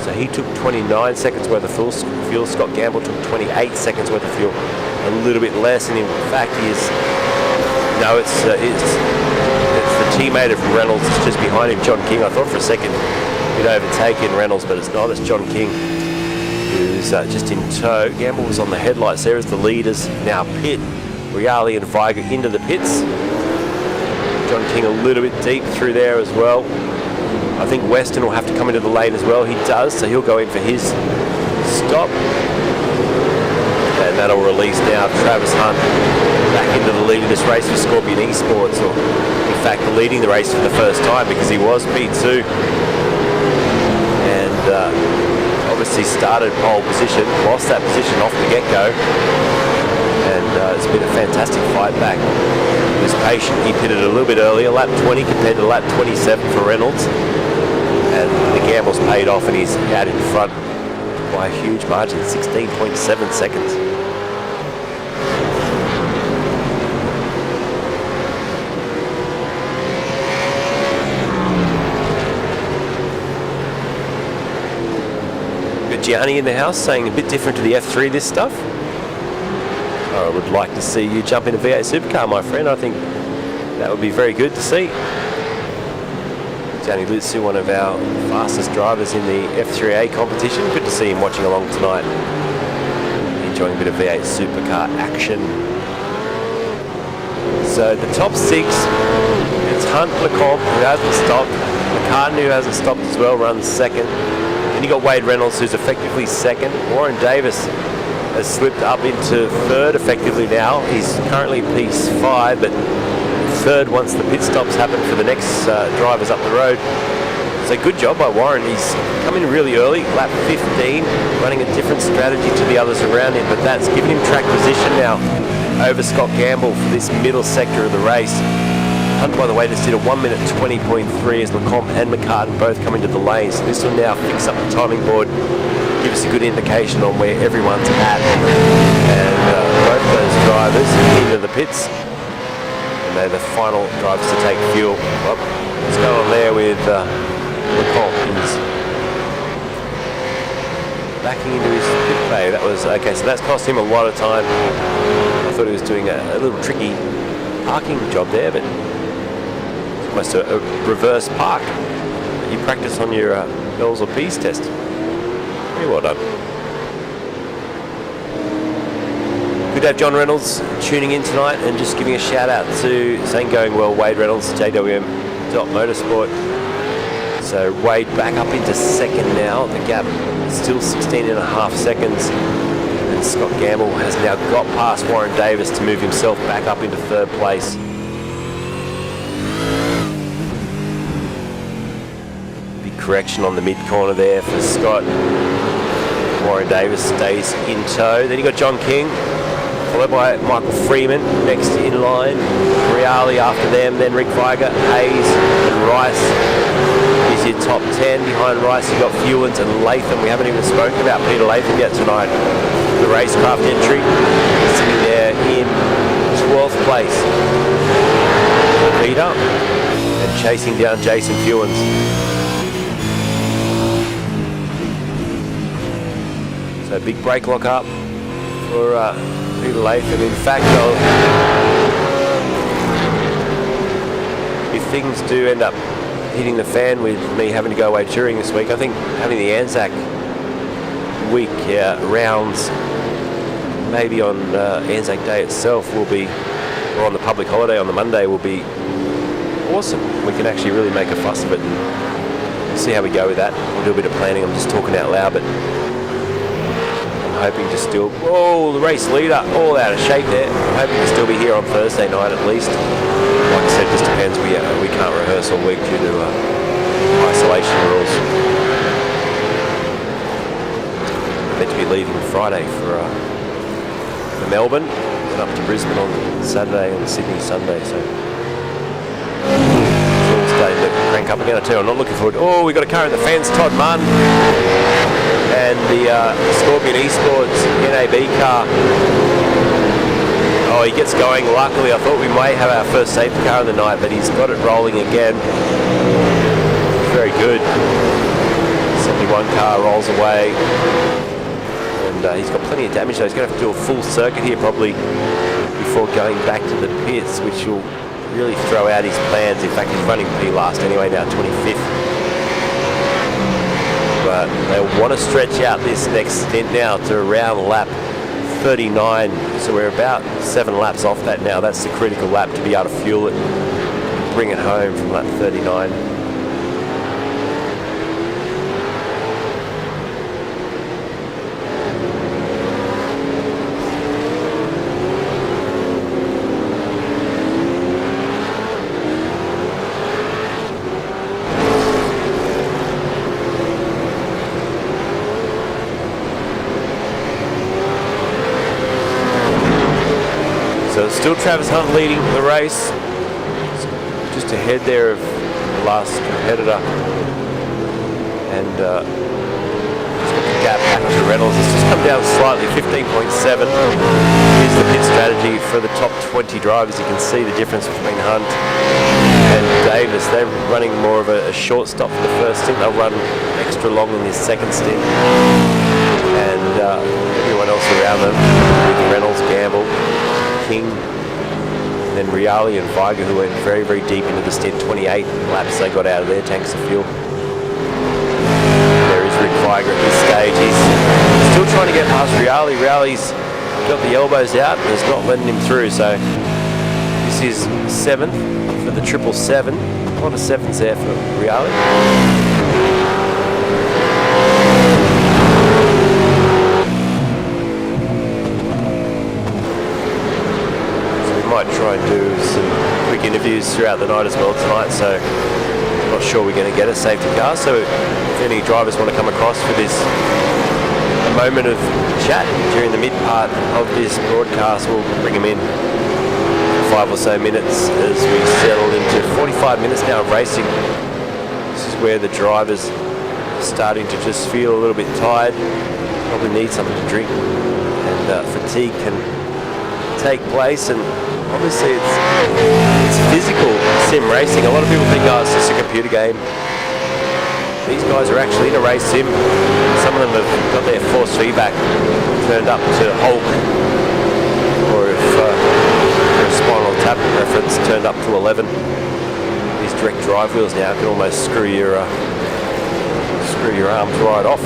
so he took 29 seconds worth of fuel. Scott Gamble took 28 seconds worth of fuel, a little bit less, and in fact it's the teammate of Reynolds that's just behind him, John King. I thought for a second he'd overtaken Reynolds, but it's not. It's John King who's just in tow. Gamble was on the headlights there as the leaders now pit. Reali and Viger into the pits. John King a little bit deep through there as well. I think Weston will have to come into the lane as well. He does, so he'll go in for his stop. And that'll release now Travis Hunt back into the lead of this race for Scorpion eSports, or in fact leading the race for the first time because he was P2. And obviously started pole position, lost that position off the get-go, and it's been a fantastic fight back. He was patient, he pitted a little bit earlier, lap 20 compared to lap 27 for Reynolds, and the gamble's paid off and he's out in front by a huge margin, 16.7 seconds. Gianni in the house saying a bit different to the F3 this stuff. I would like to see you jump in a V8 Supercar, my friend. I think that would be very good to see. Gianni Lutsu, one of our fastest drivers in the F3A competition. Good to see him watching along tonight. Enjoying a bit of V8 Supercar action. So the top 6, it's Hunt, Lecombe, who hasn't stopped. McCartan, who hasn't stopped as well, runs second. Then you got Wade Reynolds, who's effectively second. Warren Davis has slipped up into third effectively now. He's currently P5, but third once the pit stops happen for the next drivers up the road. So good job by Warren. He's come in really early, lap 15, running a different strategy to the others around him, but that's given him track position now over Scott Gamble for this middle sector of the race. Hunt, by the way, just did a 1 minute 20.3 as Lecombe and McCartan both come into the lane. So this will now fix up the timing board, give us a good indication on where everyone's at. And both those drivers into the pits. And they're the final drivers to take fuel. Well, what's going on there with Lecombe? backing into his pit bay. That was okay, so that's cost him a lot of time. I thought he was doing a little tricky parking job there, but it's almost a reverse park that you practice on your L's or P's test. Very well done. Good to have John Reynolds tuning in tonight and just giving a shout out to saying going well, Wade Reynolds, JWM.motorsport. So Wade back up into second now. The gap still 16.5 seconds. And Scott Gamble has now got past Warren Davis to move himself back up into third place. Big correction on the mid corner there for Scott. Warren Davis stays in tow. Then you got John King, followed by Michael Freeman next in line. Reale after them, then Rick Weiger, Hayes and Rice is your top 10. Behind Rice you've got Fewens and Latham. We haven't even spoken about Peter Latham yet tonight. The racecraft entry sitting there in 12th place. Peter and chasing down Jason Fewens. So big brake lock up for Peter Latham. In fact, if things do end up hitting the fan with me having to go away touring this week, I think having the Anzac week rounds maybe on Anzac Day itself will be, or on the public holiday on the Monday, will be awesome. We can actually really make a fuss of it and see how we go with that. We'll do a bit of planning. I'm just talking out loud, but hoping to still, the race leader all out of shape there. I'm hoping to still be here on Thursday night at least. Like I said, it just depends. We can't rehearse all week due to isolation rules. I'm meant to be leaving Friday for Melbourne and up to Brisbane on Saturday and Sydney Sunday. So it's all starting to crank up again. I tell you, I'm not looking forward to. We got a car in the fence, Todd Munn. And the Scorpion eSports NAB car. He gets going. Luckily, I thought we may have our first safety car of the night, but he's got it rolling again. Very good. 71 car rolls away. And he's got plenty of damage, so he's going to have to do a full circuit here probably before going back to the pits, which will really throw out his plans. In fact, he's running P last anyway, now 25th. But they'll want to stretch out this next stint now to around lap 39. So we're about 7 laps off that now. That's the critical lap to be able to fuel it, bring it home from lap 39. So still Travis Hunt leading the race, just ahead there of the last competitor, and just got the gap back to Reynolds. It's just come down slightly, 15.7. Here's the pit strategy for the top 20 drivers. You can see the difference between Hunt and Davis. They're running more of a short stop for the first stint. They'll run extra long in this second stint, and everyone else around them, with Reynolds, Gamble, King, and then Reale and Weiger, who went very, very deep into the stint. 28 laps they got out of their tanks of fuel. There is Rick Weiger at this stage. He's still trying to get past Reale. Reale's got the elbows out and is not letting him through. So this is 7th for the 777. A lot of 7s there for Reale. Might try and do some quick interviews throughout the night as well tonight, so I'm not sure we're going to get a safety car. So if any drivers want to come across for this moment of chat during the mid part of this broadcast, we'll bring them in for 5 or so minutes as we settle into 45 minutes now of racing. This is where the drivers are starting to just feel a little bit tired, probably need something to drink, and fatigue can take place. And obviously it's physical sim racing. A lot of people think, it's just a computer game. these guys are actually in a race sim. Some of them have got their force feedback turned up to Hulk, or if for a Spinal Tap reference, turned up to 11. These direct drive wheels now can almost screw your arms right off.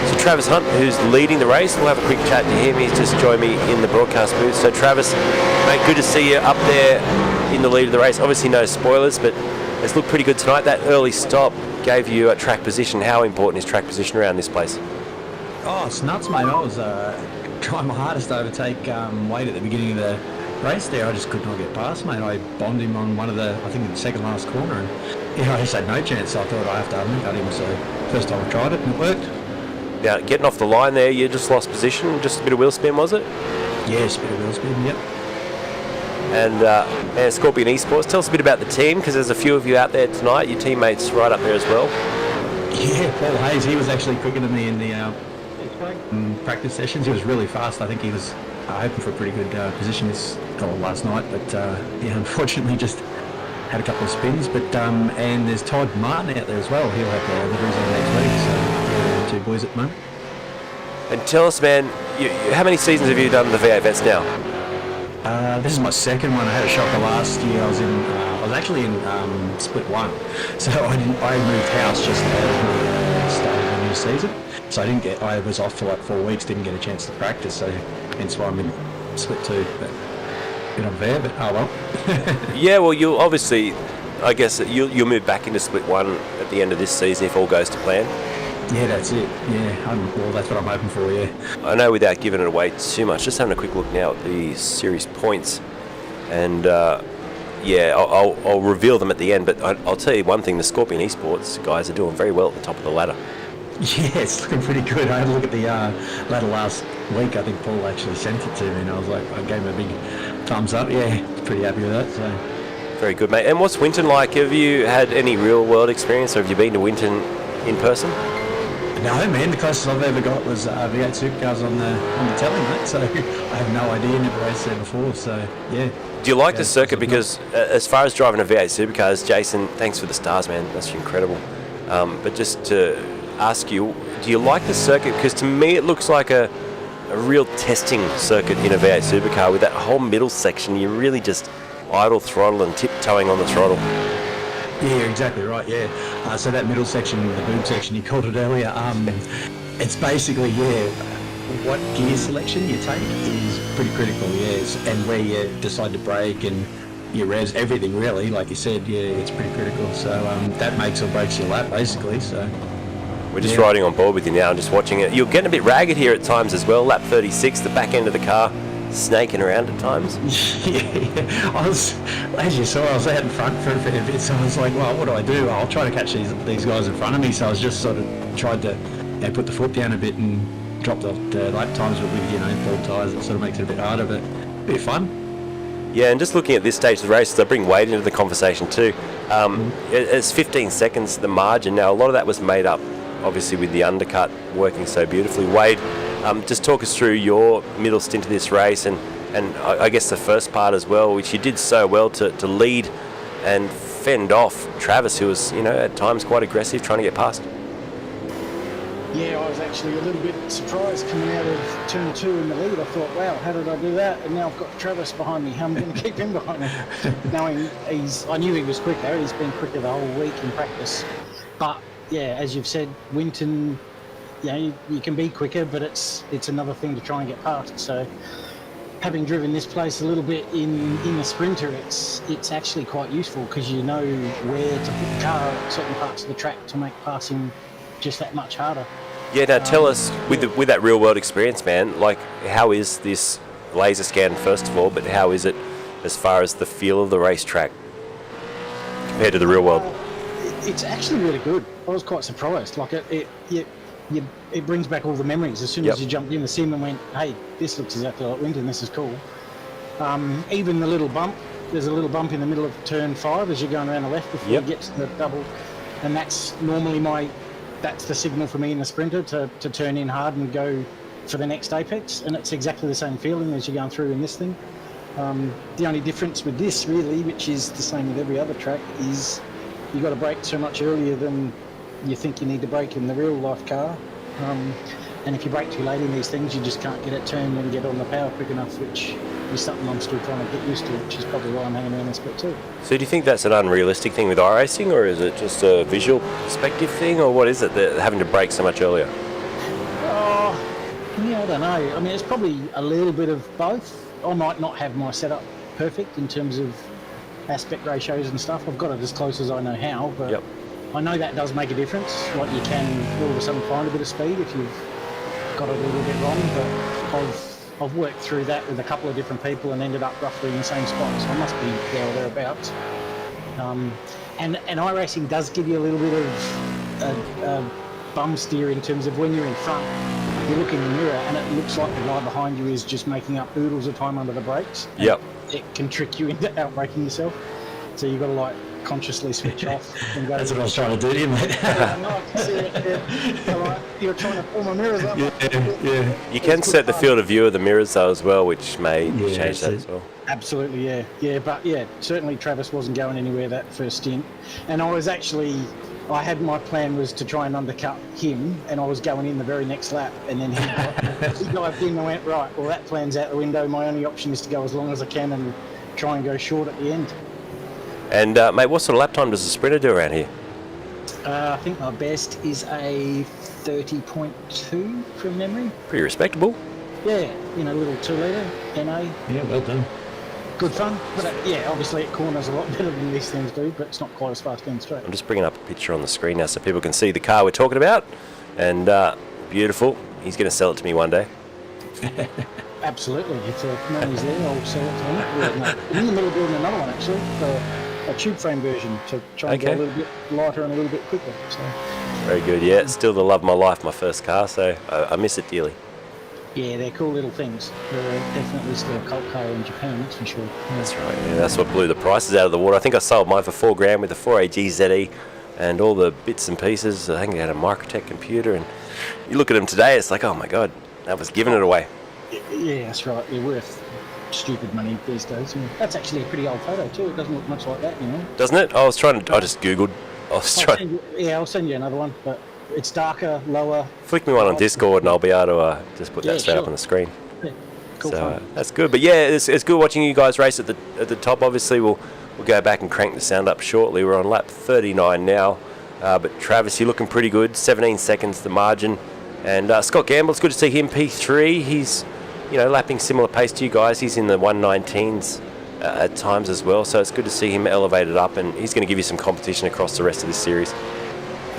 So Travis Hunt, who's leading the race, we'll have a quick chat to him. He's just joined me in the broadcast booth. So Travis, mate, good to see you up there in the lead of the race. Obviously no spoilers, but it's looked pretty good tonight. That early stop gave you a track position. How important is track position around this place? Oh, it's nuts, mate. I was trying my hardest to overtake Wade at the beginning of the race there. I just could not get past, mate. I bombed him on one of the, I think, in the second last corner, and I just had no chance. So I thought I have to undercut him. So first time I tried it, and it worked. Now, getting off the line there, you just lost position. Just a bit of wheel spin, was it? Yes, a bit of wheel spin, yep. And Scorpion eSports, tell us a bit about the team, because there's a few of you out there tonight. Your teammates right up there as well. Yeah, Paul Hayes, he was actually quicker than me in the practice sessions. He was really fast. I think he was hoping for a pretty good position last night, but unfortunately just had a couple of spins. But and there's Todd Martin out there as well. He'll have the liveries on next week. So two boys at the moment. And tell us, man, how many seasons have you done the V8 Vets now? This is my second one. I had a shocker last year. I was actually in split 1, so I moved house just as we started the new season. So I was off for like 4 weeks, didn't get a chance to practice, so hence why I'm in split 2. But bit unfair, but oh well. Yeah, well, you'll obviously, I guess you'll move back into split 1 at the end of this season if all goes to plan. Yeah, that's it. Yeah, well, that's what I'm hoping for, yeah. I know, without giving it away too much, just having a quick look now at the series points, and yeah, I'll reveal them at the end, but I'll tell you one thing, the Scorpion eSports guys are doing very well at the top of the ladder. Yeah, it's looking pretty good. I had a look at the ladder last week. I think Paul actually sent it to me, and I was like, I gave him a big thumbs up. Yeah, pretty happy with that. So. Very good, mate. And what's Winton like? Have you had any real-world experience, or have you been to Winton in person? No, man. The closest I've ever got was V8 Supercars on the telly, mate. So I have no idea. Never raced there before. So yeah. Do you like the circuit? Because as far as driving a V8 Supercars, Jason, thanks for the stars, man. That's incredible. But just to ask you, do you like the circuit? Because to me, it looks like a real testing circuit in a V8 Supercar with that whole middle section. You really just idle throttle and tiptoeing on the throttle. Yeah, you're exactly right, yeah. So that middle section, the boom section you called it earlier, it's basically, yeah, what gear selection you take is pretty critical, yes, and where you decide to brake and your revs, everything really, like you said, yeah, it's pretty critical. So that makes or breaks your lap, basically, so. We're just riding on board with you now and just watching it. You're getting a bit ragged here at times as well, lap 36, the back end of the car, snaking around at times. Yeah, I was, as you saw, I was out in front for a bit, so I was like, well, what do? I'll try to catch these guys in front of me. So I was just sort of tried to put the foot down a bit and drop the lap times with full tyres. It sort of makes it a bit harder, but a bit fun. Yeah, and just looking at this stage of the race, I bring Wade into the conversation too. It's 15 seconds the margin. Now, a lot of that was made up, obviously, with the undercut working so beautifully. Wade, just talk us through your middle stint of this race and I guess the first part as well, which you did so well to lead and fend off Travis, who was, at times quite aggressive trying to get past. Yeah, I was actually a little bit surprised coming out of turn 2 in the lead. I thought, wow, how did I do that? And now I've got Travis behind me. I'm going to keep him behind me. Knowing I knew he was quicker. He's been quicker the whole week in practice. But yeah, as you've said, Winton, you can be quicker, but it's another thing to try and get past. So having driven this place a little bit in the Sprinter, it's actually quite useful because you know where to put the car at certain parts of the track to make passing just that much harder. Yeah, now tell us, with that real world experience, man, like how is this laser scan first of all, but how is it as far as the feel of the racetrack compared to the real world? It's actually really good. I was quite surprised. Like it brings back all the memories as soon as you jumped in the sim and went, hey, this looks exactly like Winton, this is cool. Even the little bump, there's a little bump in the middle of turn 5 as you're going around the left before you get to the double, and that's normally that's the signal for me in the Sprinter to turn in hard and go for the next apex, and it's exactly the same feeling as you're going through in this thing. The only difference with this really, which is the same with every other track, is you got to brake so much earlier than you think you need to brake in the real life car. And if you brake too late in these things, you just can't get it turned and get on the power quick enough, which is something I'm still trying to get used to, which is probably why I'm hanging around in Split 2. So do you think that's an unrealistic thing with iRacing, or is it just a visual perspective thing, or what is it that having to brake so much earlier? Yeah, I don't know. I mean, it's probably a little bit of both. I might not have my setup perfect in terms of aspect ratios and stuff. I've got it as close as I know how, but Yep. I know that does make a difference. Like, you can all of a sudden find a bit of speed if you've got it a little bit wrong, but I've worked through that with a couple of different people and ended up roughly in the same spot, so I must be there or thereabouts. And iRacing does give you a little bit of a bum steer in terms of when you're in front, you look in the mirror and it looks like the guy behind you is just making up oodles of time under the brakes. Yep. It can trick you into out-braking yourself, so you've got to like consciously switch off and go. That's what I was trying to do to you, mate. Yeah, no, I can see it. Yeah. All right, you're trying to pull my mirrors up. Yeah. You can set the field of view of the mirrors though as well, which may change that as well. Absolutely, yeah, but certainly Travis wasn't going anywhere that first stint, and I had my plan was to try and undercut him, and I was going in the very next lap, and then he dived in and went, right, well that plan's out the window, my only option is to go as long as I can and try and go short at the end. And mate, what sort of lap time does the Sprinter do around here? I think my best is a 30.2 from memory. Pretty respectable. Yeah, a little 2-litre NA. Yeah, well done. Good fun, but obviously it corners a lot better than these things do, but it's not quite as fast going straight. I'm just bringing up a picture on the screen now so people can see the car we're talking about. And beautiful. He's going to sell it to me one day. Absolutely. If money's there, I'll sell it to him. I'm in the middle of building another one, actually, a tube frame version to try and go a little bit lighter and a little bit quicker. So. Very good. Yeah, it's still the love of my life, my first car, so I miss it dearly. Yeah, they're cool little things. They're definitely still a cult car in Japan, that's for sure. Yeah. That's right. Yeah, that's what blew the prices out of the water. I think I sold mine for $4,000 with the 4AG ZE and all the bits and pieces. I think I had a Microtech computer, and you look at them today, it's like, oh my god, that was giving it away. Yeah, that's right. They're worth stupid money these days. That's actually a pretty old photo too. It doesn't look much like that, Doesn't it? I just googled. I'll send you another one, but it's darker, lower. Flick me one on Discord and I'll be able to just put that straight up on the screen. Yeah, cool. So that's good. But yeah, it's good watching you guys race at the top. Obviously, we'll go back and crank the sound up shortly. We're on lap 39 now. But Travis, you're looking pretty good. 17 seconds the margin. And Scott Gamble, it's good to see him P3. He's lapping similar pace to you guys. He's in the 119s at times as well. So it's good to see him elevated up, and he's going to give you some competition across the rest of this series.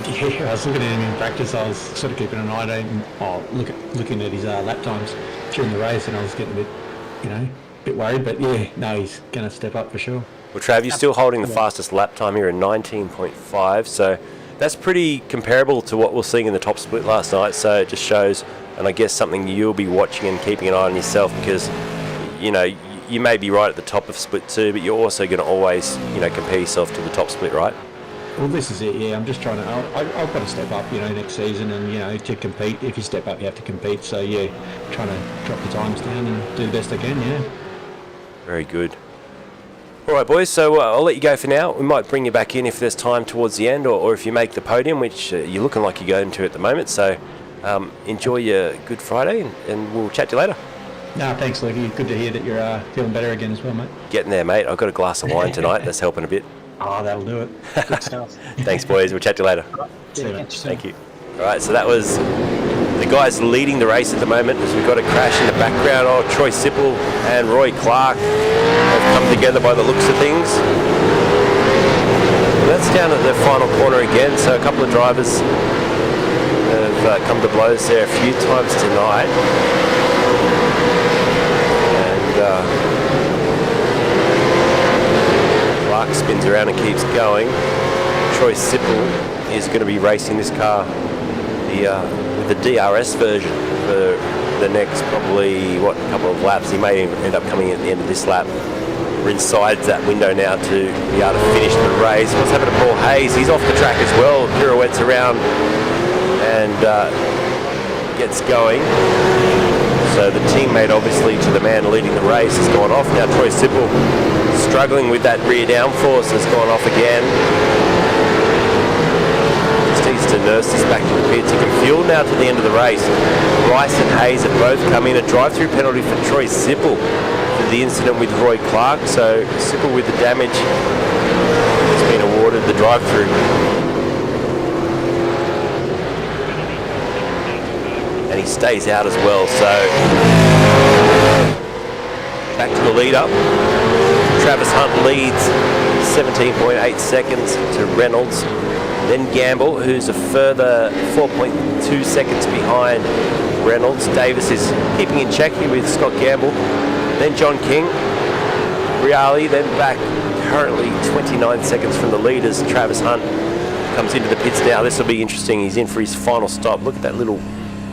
Yeah, I was looking at him in practice. I was sort of keeping an eye on him, looking at his lap times during the race, and I was getting a bit worried. But yeah, no, he's going to step up for sure. Well, Trav, you're still holding the fastest lap time here at 19.5, so that's pretty comparable to what we're seeing in the top split last night. So it just shows, and I guess something you'll be watching and keeping an eye on yourself, because you may be right at the top of split 2, but you're also going to always compare yourself to the top split, right? Well, this is it, yeah. I'm just trying to... I've got to step up, next season, and, to compete. If you step up, you have to compete. So, yeah, trying to drop the times down and do the best I can, yeah. Very good. All right, boys, so I'll let you go for now. We might bring you back in if there's time towards the end, or if you make the podium, which you're looking like you're going to at the moment. So, enjoy your Good Friday, and we'll chat to you later. No, thanks, Lucky. Good to hear that you're feeling better again as well, mate. Getting there, mate. I've got a glass of wine tonight. That's helping a bit. Oh, that'll do it. Good stuff. Thanks, boys. We'll chat to you later. Thank you. All right, so that was the guys leading the race at the moment, as we've got a crash in the background. Oh, Troy Sipple and Roy Clark have come together by the looks of things. Well, that's down at the final corner again, so a couple of drivers have come to blows there a few times tonight. And Clark spins around and keeps going. Troy Sipple is going to be racing this car with the DRS version for the next probably couple of laps. He may end up coming at the end of this lap. We're inside that window now to be able to finish the race. What's happened to Paul Hayes? He's off the track as well. Pirouettes around and gets going. So the teammate, obviously, to the man leading the race has gone off. Now Troy Sipple, struggling with that rear downforce, has gone off again. now to the end of the race. Rice and Hayes have both come in. A drive-through penalty for Troy Sippel for the incident with Roy Clark. So Sippel with the damage has been awarded the drive-through. And he stays out as well. So back to the lead up. Travis Hunt leads 17.8 seconds to Reynolds. Then Gamble, who's a further 4.2 seconds behind Reynolds. Davis is keeping in check here with Scott Gamble. Then John King. Reali then back currently 29 seconds from the leaders. Travis Hunt comes into the pits now. This will be interesting. He's in for his final stop. Look at that little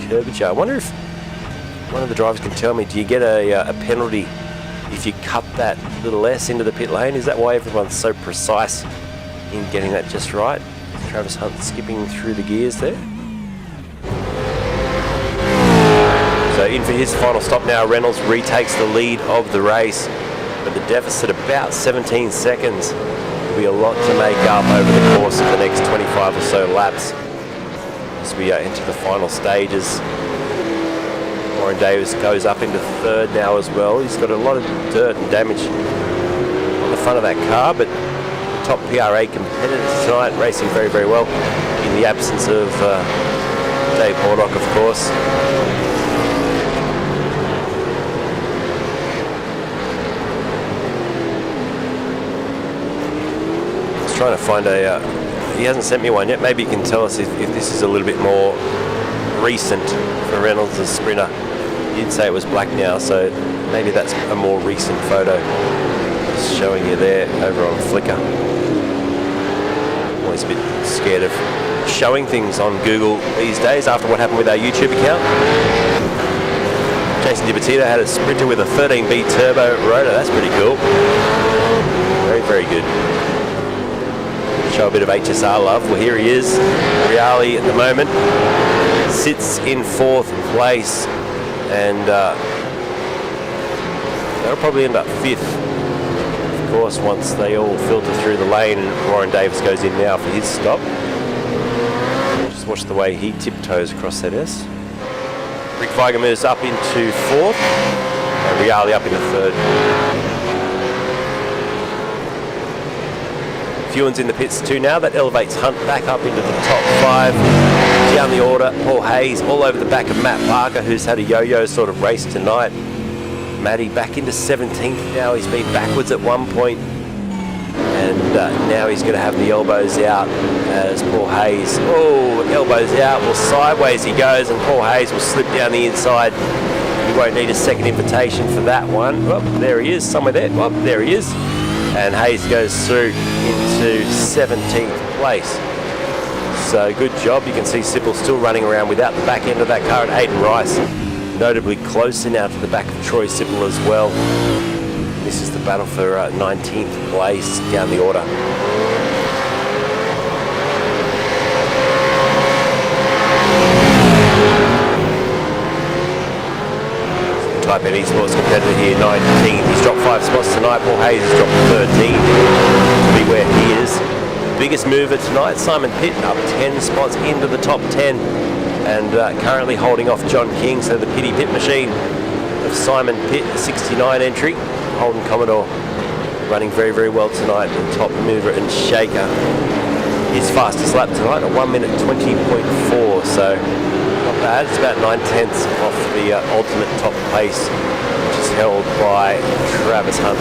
curvature. I wonder if one of the drivers can tell me, do you get a penalty if you cut that little S into the pit lane? Is that why everyone's so precise in getting that just right? Travis Hunt skipping through the gears there. So in for his final stop now. Reynolds retakes the lead of the race, but the deficit about 17 seconds. Will be a lot to make up over the course of the next 25 or so laps as we enter the final stages. Warren Davis goes up into third now as well. He's got a lot of dirt and damage on the front of that car, but the top PRA competitors tonight racing very, very well in the absence of Dave Murdoch, of course. I was trying to find he hasn't sent me one yet. Maybe you can tell us if this is a little bit more recent for Reynolds, the sprinter. He did say it was black now, so maybe that's a more recent photo. Just showing you there over on Flickr. Always a bit scared of showing things on Google these days after what happened with our YouTube account. Jason DiBattista had a sprinter with a 13B turbo rotor. That's pretty cool. Very, very good. Show a bit of HSR love. Well, here he is. Reali at the moment sits in 4th place, and they'll probably end up 5th, of course, once they all filter through the lane and Warren Davis goes in now for his stop. Just watch the way he tiptoes across that S. Rick Weiger moves up into 4th, and Reali up into 3rd. Ewan's in the pits too now. That elevates Hunt back up into the top 5. Down the order, Paul Hayes all over the back of Matt Parker, who's had a yo-yo sort of race tonight. Matty back into 17th now. He's been backwards at one point, and now he's going to have the elbows out as Paul Hayes. Oh, elbows out. Well, sideways he goes, and Paul Hayes will slip down the inside. He won't need a second invitation for that one. Oh, there he is, somewhere there. Oh, there he is. And Hayes goes through into 17th place. So good job. You can see Sippel still running around without the back end of that car, and Aidan Rice notably closer now to the back of Troy Sippel as well. This is the battle for 19th place down the order. Type N eSports competitor here, 19th. He's dropped 5 spots tonight. Paul Hayes has dropped 13 to be where he is. Biggest mover tonight, Simon Pitt, up 10 spots into the top 10, and currently holding off John King. So the Pitty Pit machine of Simon Pitt, a 69 entry. Holden Commodore running very, very well tonight. The top mover and shaker. His fastest lap tonight, a 1 minute 20.4. So not bad. It's about 9/10 off the ultimate top place, which is held by Travis Hunt.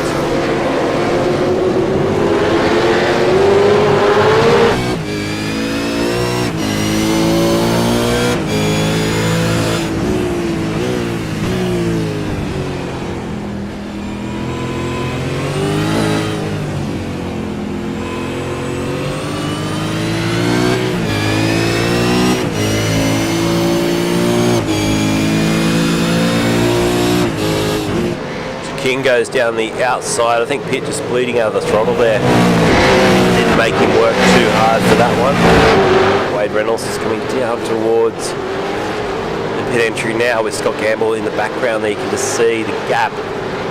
King goes down the outside. I think Pitt just bleeding out of the throttle there. Didn't make him work too hard for that one. Wade Reynolds is coming down towards the pit entry now with Scott Gamble in the background there. You can just see the gap,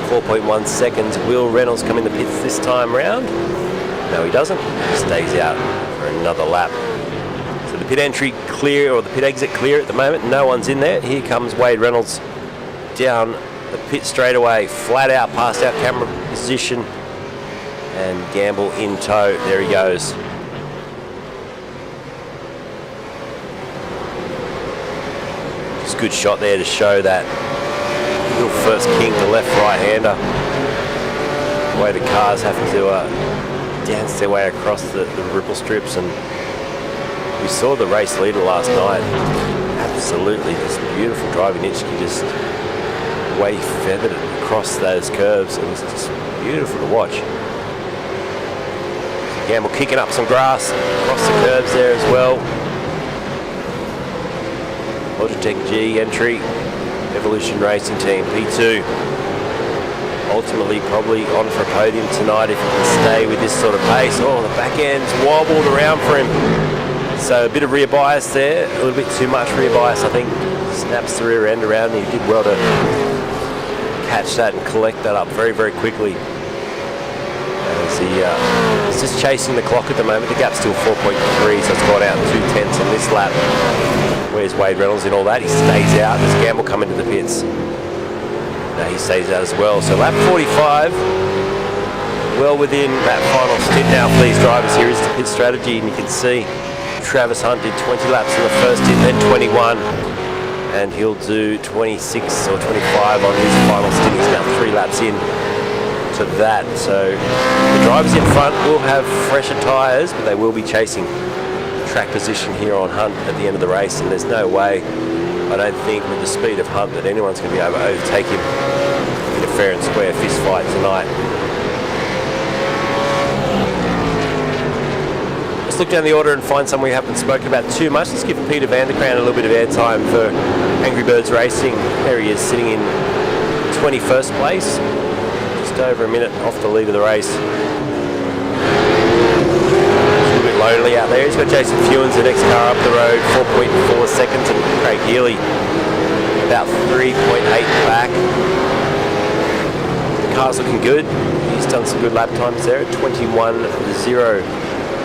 4.1 seconds. Will Reynolds come in the pits this time round? No, he doesn't. He stays out for another lap. So the pit entry clear, or the pit exit clear at the moment. No one's in there. Here comes Wade Reynolds down the pit straightaway, flat out past our camera position, and Gamble in tow. There he goes. Just a good shot there to show that little first king to left right-hander. The way the cars have to dance their way across the ripple strips, and we saw the race leader last night. Absolutely just beautiful driving. Nitschke just way feathered it across those curves. It was just beautiful to watch. Gamble kicking up some grass across the curves there as well. Logitech G entry, Evolution Racing Team P2. Ultimately probably on for a podium tonight if he can stay with this sort of pace. Oh, the back end's wobbled around for him. So a bit of rear bias there, a little bit too much rear bias, I think. Snaps the rear end around, and he did well to catch that and collect that up very, very quickly. As he's just chasing the clock at the moment. The gap's still 4.3, so it's got out 2/10 on this lap. Where's Wade Reynolds in all that? He stays out. Does Gamble come into the pits? No, he stays out as well. So lap 45, well within that final stint now for these drivers. Here is the pit strategy, and you can see Travis Hunt did 20 laps in the first stint, then 21. And he'll do 26 or 25 on his final stint. He's now 3 laps in to that. So the drivers in front will have fresher tyres, but they will be chasing track position here on Hunt at the end of the race. And there's no way, I don't think, with the speed of Hunt, that anyone's going to be able to overtake him in a fair and square fist fight tonight. Let's look down the order and find someone we haven't spoken about too much. Let's give Peter Vanderkraan a little bit of airtime for Angry Birds Racing. There he is, sitting in 21st place, just over a minute off the lead of the race. It's a little bit lonely out there. He's got Jason Fewens, the next car up the road, 4.4 seconds, and Craig Healy about 3.8 back. The car's looking good. He's done some good lap times there at 21.0.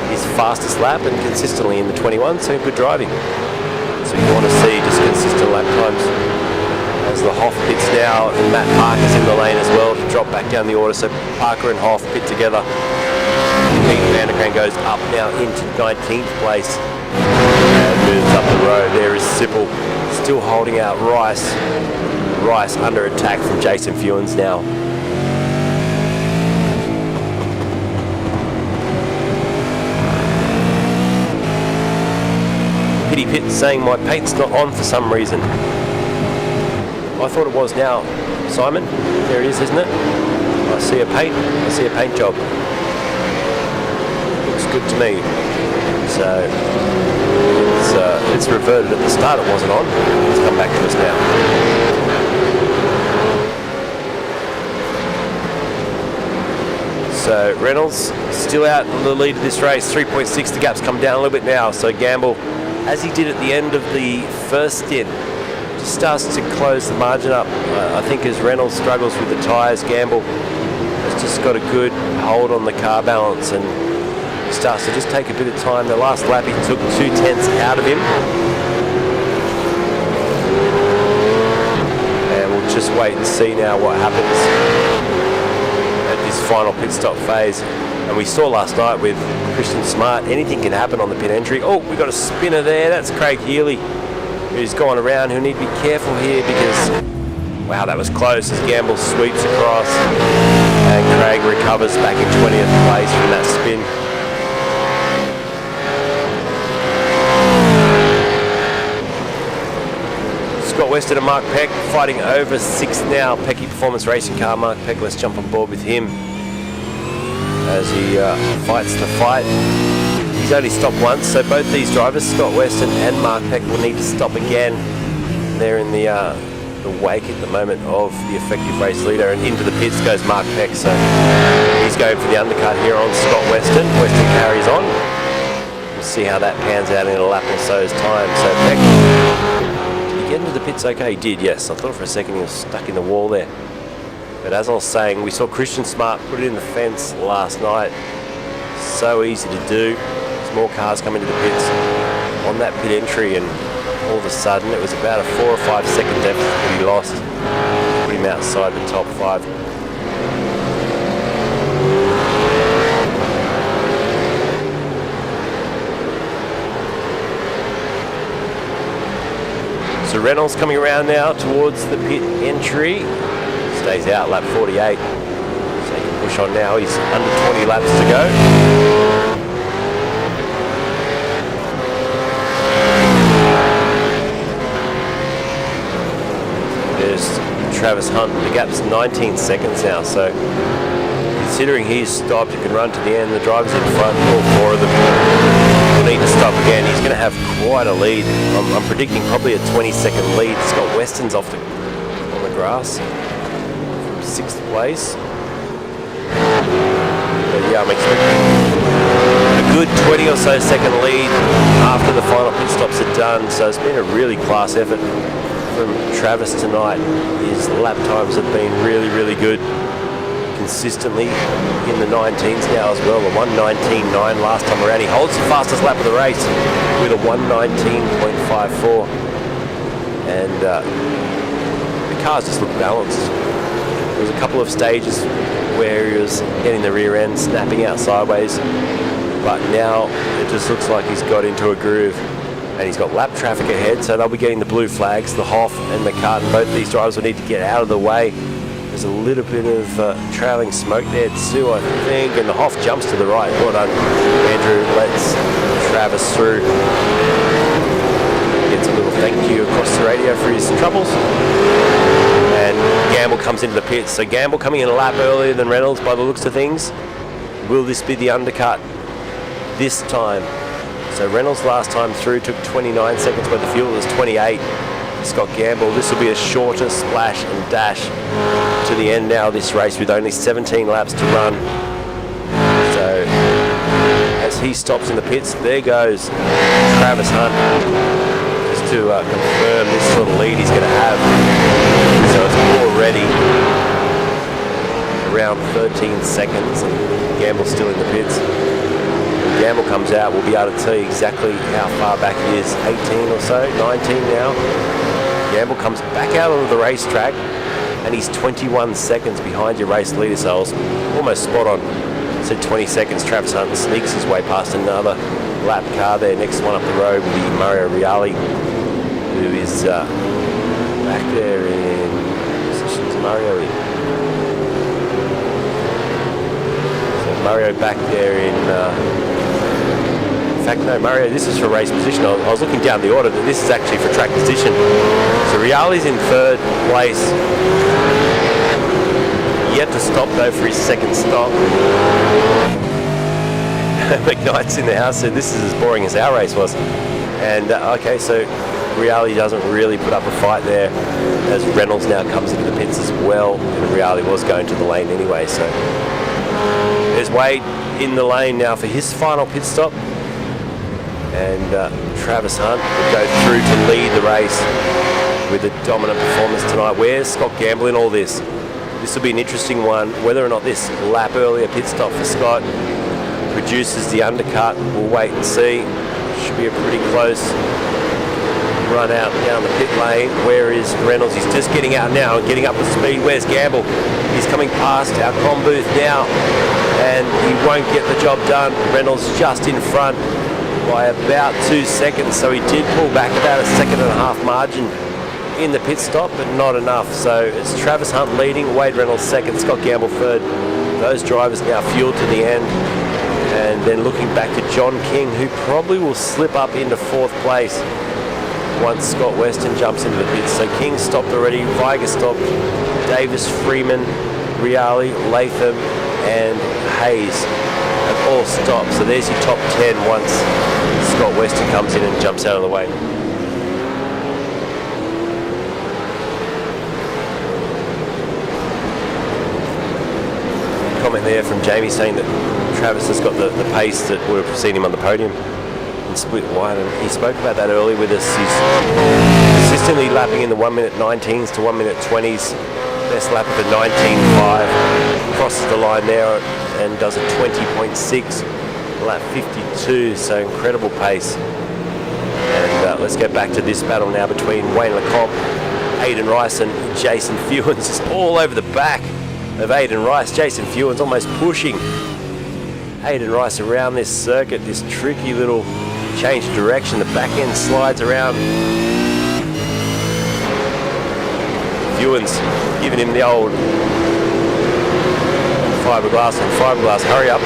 His fastest lap, and consistently in the 21, so good driving. So you want to see just consistent lap times. As the Hoff pits now, and Matt Parker's in the lane as well to drop back down the order. So Parker and Hoff pit together. Pete Vanderkraan goes up now into 19th place and moves up the road. There is Sippel still holding out Rice. Rice under attack from Jason Fewens now. Pit saying my paint's not on for some reason. I thought it was now. Simon, there it is, isn't it? I see a paint. I see a paint job. Looks good to me. So it's reverted at the start. It wasn't on. It's come back to us now. So Reynolds still out in the lead of this race. 3.6. The gap's come down a little bit now. So Gamble, as he did at the end of the first stint, just starts to close the margin up. I think as Reynolds struggles with the tyres, Gamble has just got a good hold on the car balance and starts to just take a bit of time. The last lap he took 2/10 out of him. And we'll just wait and see now what happens at this final pit stop phase. And we saw last night with Christian Smart, anything can happen on the pit entry. Oh, we got a spinner there. That's Craig Healy, who's gone around. He'll need to be careful here because, wow, that was close as Gamble sweeps across. And Craig recovers back in 20th place from that spin. Scott Weston and Mark Peck fighting over 6th now. Pecky Performance Racing Car. Mark Peck, let's jump on board with him as he fights the fight. He's only stopped once, so both these drivers, Scott Weston and Mark Peck, will need to stop again. They're in the wake at the moment of the effective race leader, and into the pits goes Mark Peck, so he's going for the undercut here on Scott Weston. Weston carries on. We'll see how that pans out in a lap or so's time. So Peck, did he get into the pits okay? He did, yes. I thought for a second he was stuck in the wall there. But as I was saying, we saw Christian Smart put it in the fence last night. So easy to do. There's more cars coming to the pits on that pit entry, and all of a sudden it was about a 4 or 5 second deficit that he lost. Put him outside the top 5. So Reynolds coming around now towards the pit entry. Stays out lap 48. So he can push on now. He's under 20 laps to go. There's Travis Hunt. The gap's 19 seconds now. So considering he's stopped, you can run to the end. The drivers in front, all 4 of them will need to stop again. He's going to have quite a lead. I'm predicting probably a 20-second lead. Scott Weston's on the grass from 6th place. But yeah, I'm expecting a good 20 or so second lead after the final pit stops are done. So it's been a really class effort from Travis tonight. His lap times have been really, really good. Consistently in the 19s now as well. A 1:19.9 last time around. He holds the fastest lap of the race with a 1:19.54, and the cars just look balanced. There was a couple of stages where he was getting the rear end, snapping out sideways, but now it just looks like he's got into a groove, and he's got lap traffic ahead, so they'll be getting the blue flags. The Hoff and McCartan, both these drivers will need to get out of the way. There's a little bit of trailing smoke there too, I think, and the Hoff jumps to the right. Well done, Andrew. Lets Travis through. Gets a little thank you across the radio for his troubles. And Gamble comes into the pits. So Gamble coming in a lap earlier than Reynolds by the looks of things. Will this be the undercut this time? So Reynolds last time through took 29 seconds, but the fuel was 28. Scott Gamble, this will be a shorter splash and dash to the end now of this race with only 17 laps to run. So as he stops in the pits, there goes Travis Hunt, just to confirm this sort of lead he's going to have. So it's already around 13 seconds and Gamble's still in the pits. When Gamble comes out, we'll be able to tell you exactly how far back it is. 18 or so, 19 now. Gamble comes back out onto the racetrack and he's 21 seconds behind your race leader, so I was almost spot on. Said 20 seconds. Travis Hunt sneaks his way past another lap car there. Next one up the road will be Mario Reali, who is back there in positions. Mario back there in in fact, no, Mario, this is for race position. I was looking down the order, but this is actually for track position. So Reali's in 3rd place. Yet to stop though for his 2nd stop. McKnight's in the house, so this is as boring as our race was. And okay, so Reali doesn't really put up a fight there, as Reynolds now comes into the pits as well, and Reali was going to the lane anyway. So there's Wade in the lane now for his final pit stop. And Travis Hunt will go through to lead the race with a dominant performance tonight. Where's Scott Gamble in all this? This will be an interesting one. Whether or not this lap earlier pit stop for Scott produces the undercut, we'll wait and see. Should be a pretty close run out down the pit lane. Where is Reynolds? He's just getting out now and getting up to speed. Where's Gamble? He's coming past our comm booth now and he won't get the job done. Reynolds just in front by about 2 seconds, so he did pull back about a 1.5 margin in the pit stop, but not enough. So it's Travis Hunt leading, Wade Reynolds 2nd, Scott Gamble 3rd. Those drivers now fueled to the end, and then looking back to John King, who probably will slip up into 4th place once Scott Weston jumps into the pits. So King stopped already, Viger stopped, Davis, Freeman, Reali, Latham and Hayes have all stopped. So there's your top 10 once Scott Weston comes in and jumps out of the way. Comment there from Jamie saying that Travis has got the pace that would have seen him on the podium in split 1, and he spoke about that early with us. He's consistently lapping in the 1:19s to 1:20s. Best lap of the 19.5, crosses the line there and does a 20.6, lap 52, so incredible pace. let's get back to this battle now between Wayne Lecomte, Aidan Rice and Jason Fewens. It's all over the back of Aidan Rice. Jason Fewens almost pushing Aidan Rice around this circuit, this tricky little change of direction. The back end slides around. Fewens giving him the old fiberglass and fiberglass hurry up.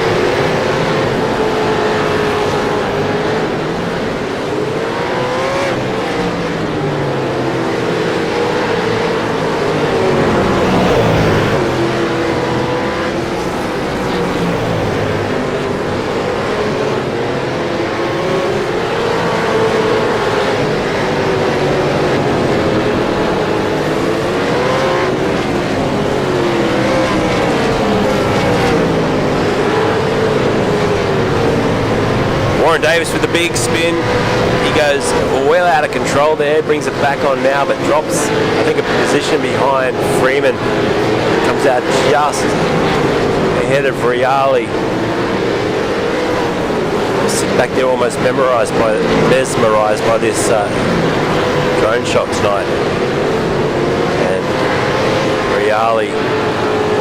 Davis with the big spin. He goes well out of control there, brings it back on now, but drops, I think, a position behind Freeman. Comes out just ahead of Reale. Sit back there almost mesmerised by this drone shot tonight. And Reale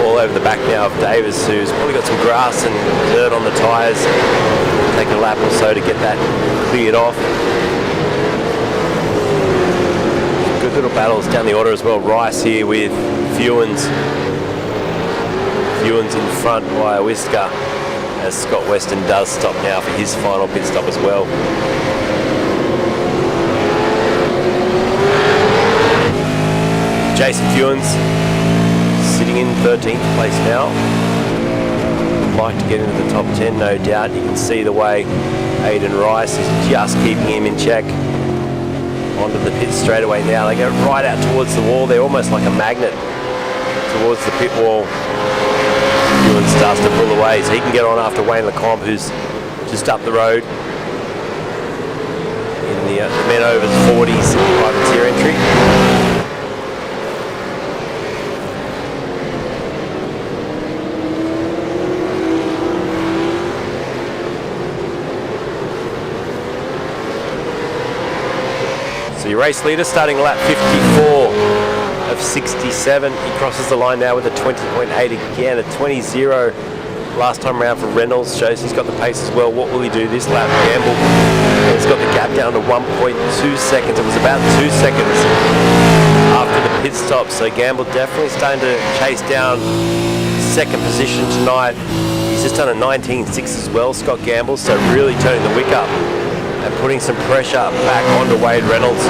all over the back now of Davis, who's probably got some grass and dirt on the tyres. Take a lap or so to get that cleared off. Good little battles down the order as well. Rice here with Fewens. Fewens in front by Whisker as Scott Weston does stop now for his final pit stop as well. Jason Fewens sitting in 13th place now. Like to get into the top 10, no doubt. You can see the way Aidan Rice is just keeping him in check. Onto the pit straight away now. They go right out towards the wall. They're almost like a magnet towards the pit wall. Ewan starts to pull away, so he can get on after Wayne Lecomte, who's just up the road in the men over 40s privateer entry. So your race leader starting lap 54 of 67. He crosses the line now with a 20.8 again, a 20.0 last time around for Reynolds. Shows he's got the pace as well. What will he do this lap? Gamble. He's got the gap down to 1.2 seconds. It was about 2 seconds after the pit stop. So Gamble definitely starting to chase down second position tonight. He's just done a 19.6 as well, Scott Gamble. So really turning the wick up and putting some pressure back onto Wade Reynolds.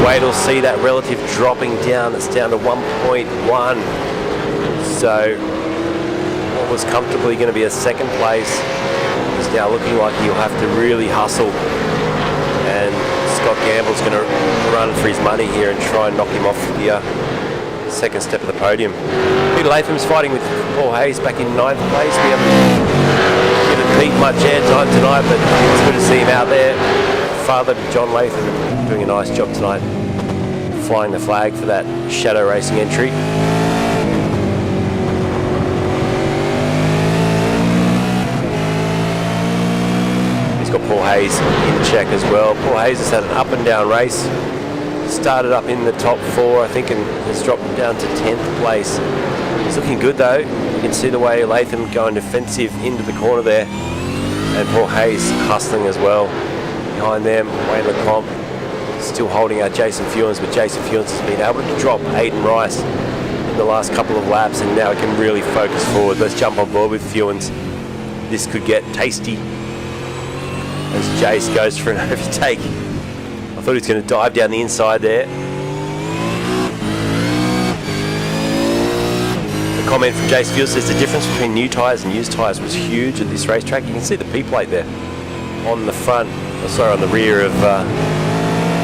Wade will see that relative dropping down. It's down to 1.1. So what was comfortably going to be a second place is now looking like he'll have to really hustle. And Scott Gamble's going to run for his money here and try and knock him off the second step of the podium. Peter Latham's fighting with Paul Hayes back in 9th place. We haven't given Pete much airtime tonight, but it's good to see him out there. Father to John Latham doing a nice job tonight, flying the flag for that shadow racing entry. He's got Paul Hayes in check as well. Paul Hayes has had an up and down race. Started up in the top 4, I think, and has dropped down to 10th place. He's looking good though. You can see the way Latham going defensive into the corner there, and Paul Hayes hustling as well. Behind them, Wayne Lecomte still holding out Jason Fewens, but Jason Fewens has been able to drop Aidan Rice in the last couple of laps, and now he can really focus forward. Let's jump on board with Fewens. This could get tasty as Jace goes for an overtake. I thought he was going to dive down the inside there. The comment from Jace Fewens says the difference between new tyres and used tyres was huge at this racetrack. You can see the P plate there on the front, on the rear of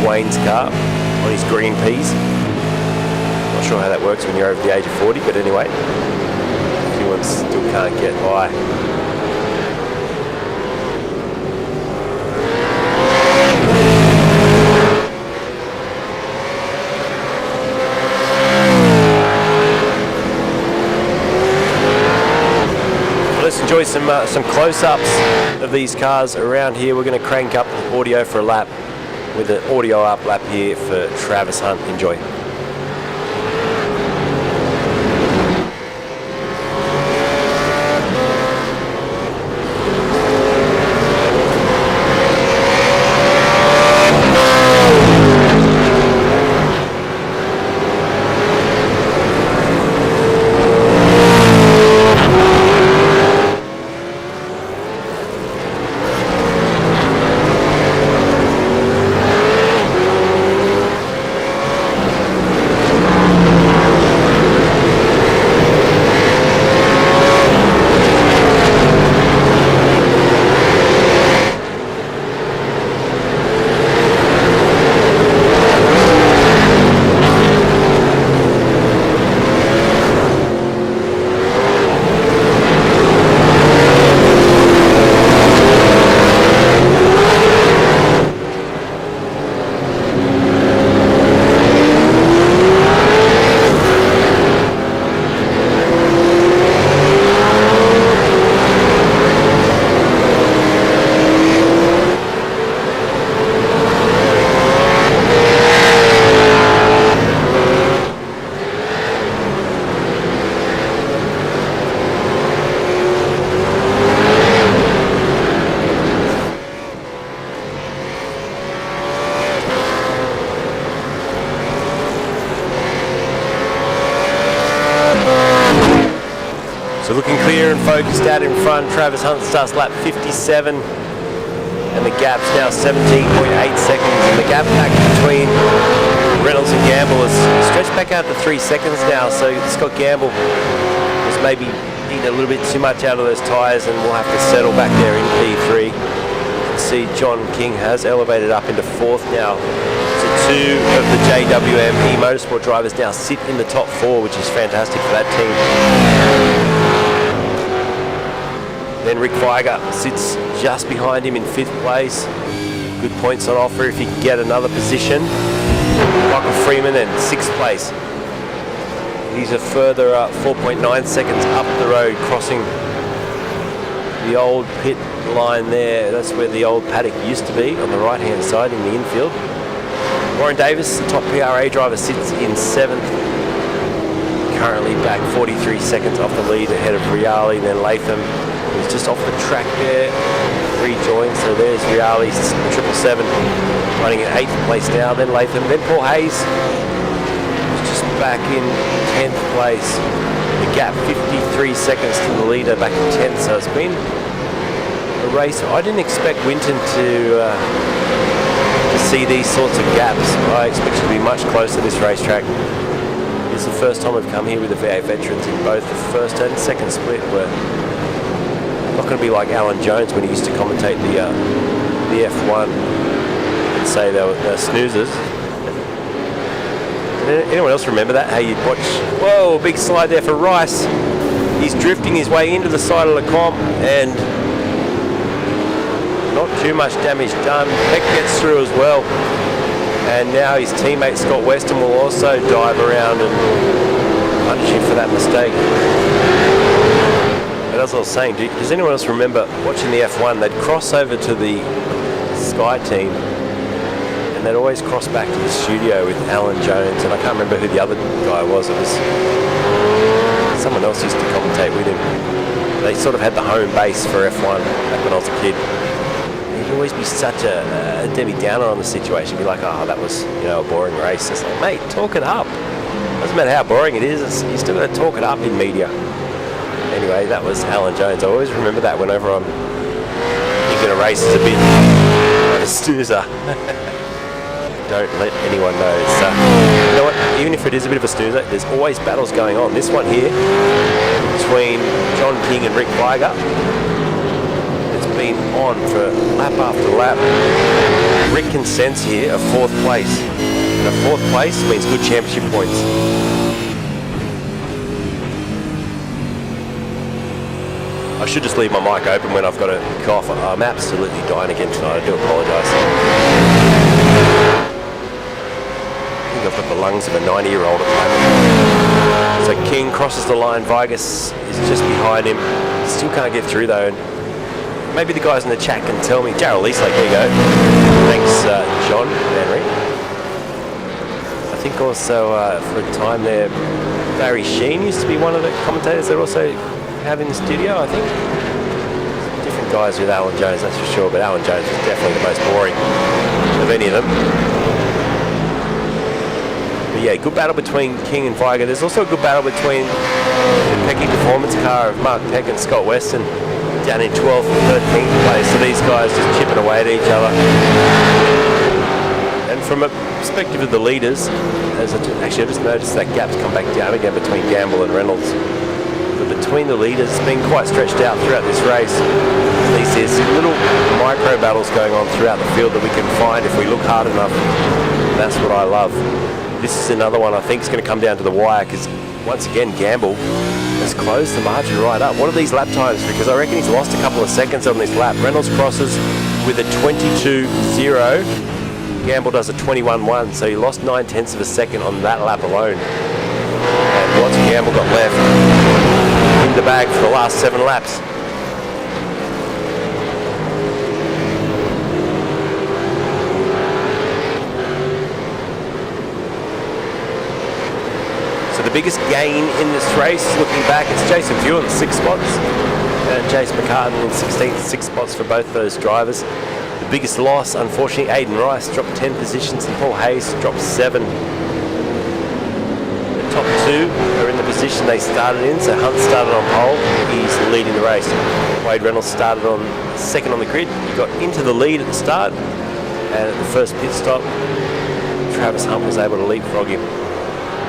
Wayne's car, on his green P's. Not sure how that works when you're over the age of 40, but anyway, Fewens still can't get by. Let's enjoy some close-ups of these cars around here. We're going to crank up the audio for a lap with an audio up lap here for Travis Hunt. Enjoy. So looking clear and focused out in front. Travis Hunt starts lap 57, and the gap's now 17.8 seconds. And the gap back between Reynolds and Gamble is stretched back out to 3 seconds now. So Scott Gamble was maybe eating a little bit too much out of those tyres, and we'll have to settle back there in P3. You can see John King has elevated up into 4th now. So 2 of the JWM eMotorsport drivers now sit in the top 4, which is fantastic for that team. Then Rick Weiger sits just behind him in 5th place. Good points on offer if he can get another position. Michael Freeman in 6th place. He's a further 4.9 seconds up the road, crossing the old pit line there. That's where the old paddock used to be, on the right-hand side in the infield. Warren Davis, the top PRA driver, sits in 7th. Currently back 43 seconds off the lead ahead of Riali, then Latham. He's just off the track there, rejoined. So there's Riali's 777 running in 8th place now, then Latham, then Paul Hayes, who's just back in 10th place. The gap 53 seconds to the leader back in 10th, so it's been a race. I didn't expect Winton to see these sorts of gaps. I expected to be much closer this racetrack. It's the first time we've come here with the V8 veterans in both the first and second split. We're not going to be like Alan Jones when he used to commentate the F1 and say they were snoozers. Anyone else remember that? How you'd watch, whoa, big slide there for Rice. He's drifting his way into the side of the comp and not too much damage done. Peck gets through as well. And now his teammate Scott Weston will also dive around and punish him for that mistake. But as I was saying, does anyone else remember watching the F1? They'd cross over to the Sky team and they'd always cross back to the studio with Alan Jones, and I can't remember who the other guy was. It was someone else used to commentate with him. They sort of had the home base for F1 back when I was a kid. He'd always be such a Debbie Downer on the situation. Be like, oh, that was, a boring race. It's like, mate, talk it up. Doesn't matter how boring it is, you still got to talk it up in media. Anyway, that was Alan Jones. I always remember that whenever I'm thinking a race is a bit of a snoozer. Don't let anyone know. You know what? Even if it is a bit of a snoozer, there's always battles going on. This one here between John King and Rick Weiger, it's been on for lap after lap. Rick can sense here a 4th place. And a 4th place means good championship points. I should just leave my mic open when I've got a cough. I'm absolutely dying again tonight. I do apologise. I think I've got the lungs of a 90-year-old at the moment. So King crosses the line. Vigas is just behind him. Still can't get through though. maybe the guys in the chat can tell me. Jarrell Eastlake, there you go. Thanks, John Henry. I think also for a time there, Barry Sheen used to be one of the commentators that also have in the studio, I think. Different guys with Alan Jones, that's for sure, but Alan Jones was definitely the most boring of any of them. But yeah, good battle between King and Viger. There's also a good battle between the Pecky Performance Car of Mark Peck and Scott Weston down in 12th and 13th place. So these guys just chipping away at each other. And from a perspective of the leaders, I just noticed that gap's come back down again between Gamble and Reynolds. But between the leaders, it's been quite stretched out throughout this race. At least there's little micro battles going on throughout the field that we can find if we look hard enough. And that's what I love. This is another one I think is going to come down to the wire, because once again Gamble has closed the margin right up. What are these lap times? Because I reckon he's lost a couple of seconds on this lap. Reynolds crosses with a 22.0. Gamble does a 21.1, so he lost 9/10 of a second on that lap alone. And what's Gamble got left in the bag for the last 7 laps? So the biggest gain in this race, looking back, it's Jason Few in 6 spots and Jace McCartan in 16th, 6 spots for both those drivers. The biggest loss, unfortunately, Aidan Rice dropped 10 positions and Paul Hayes dropped 7. The top 2 are in the position they started in, so Hunt started on pole, he's leading the race. Wade Reynolds started on second on the grid, he got into the lead at the start, and at the first pit stop, Travis Hunt was able to leapfrog him.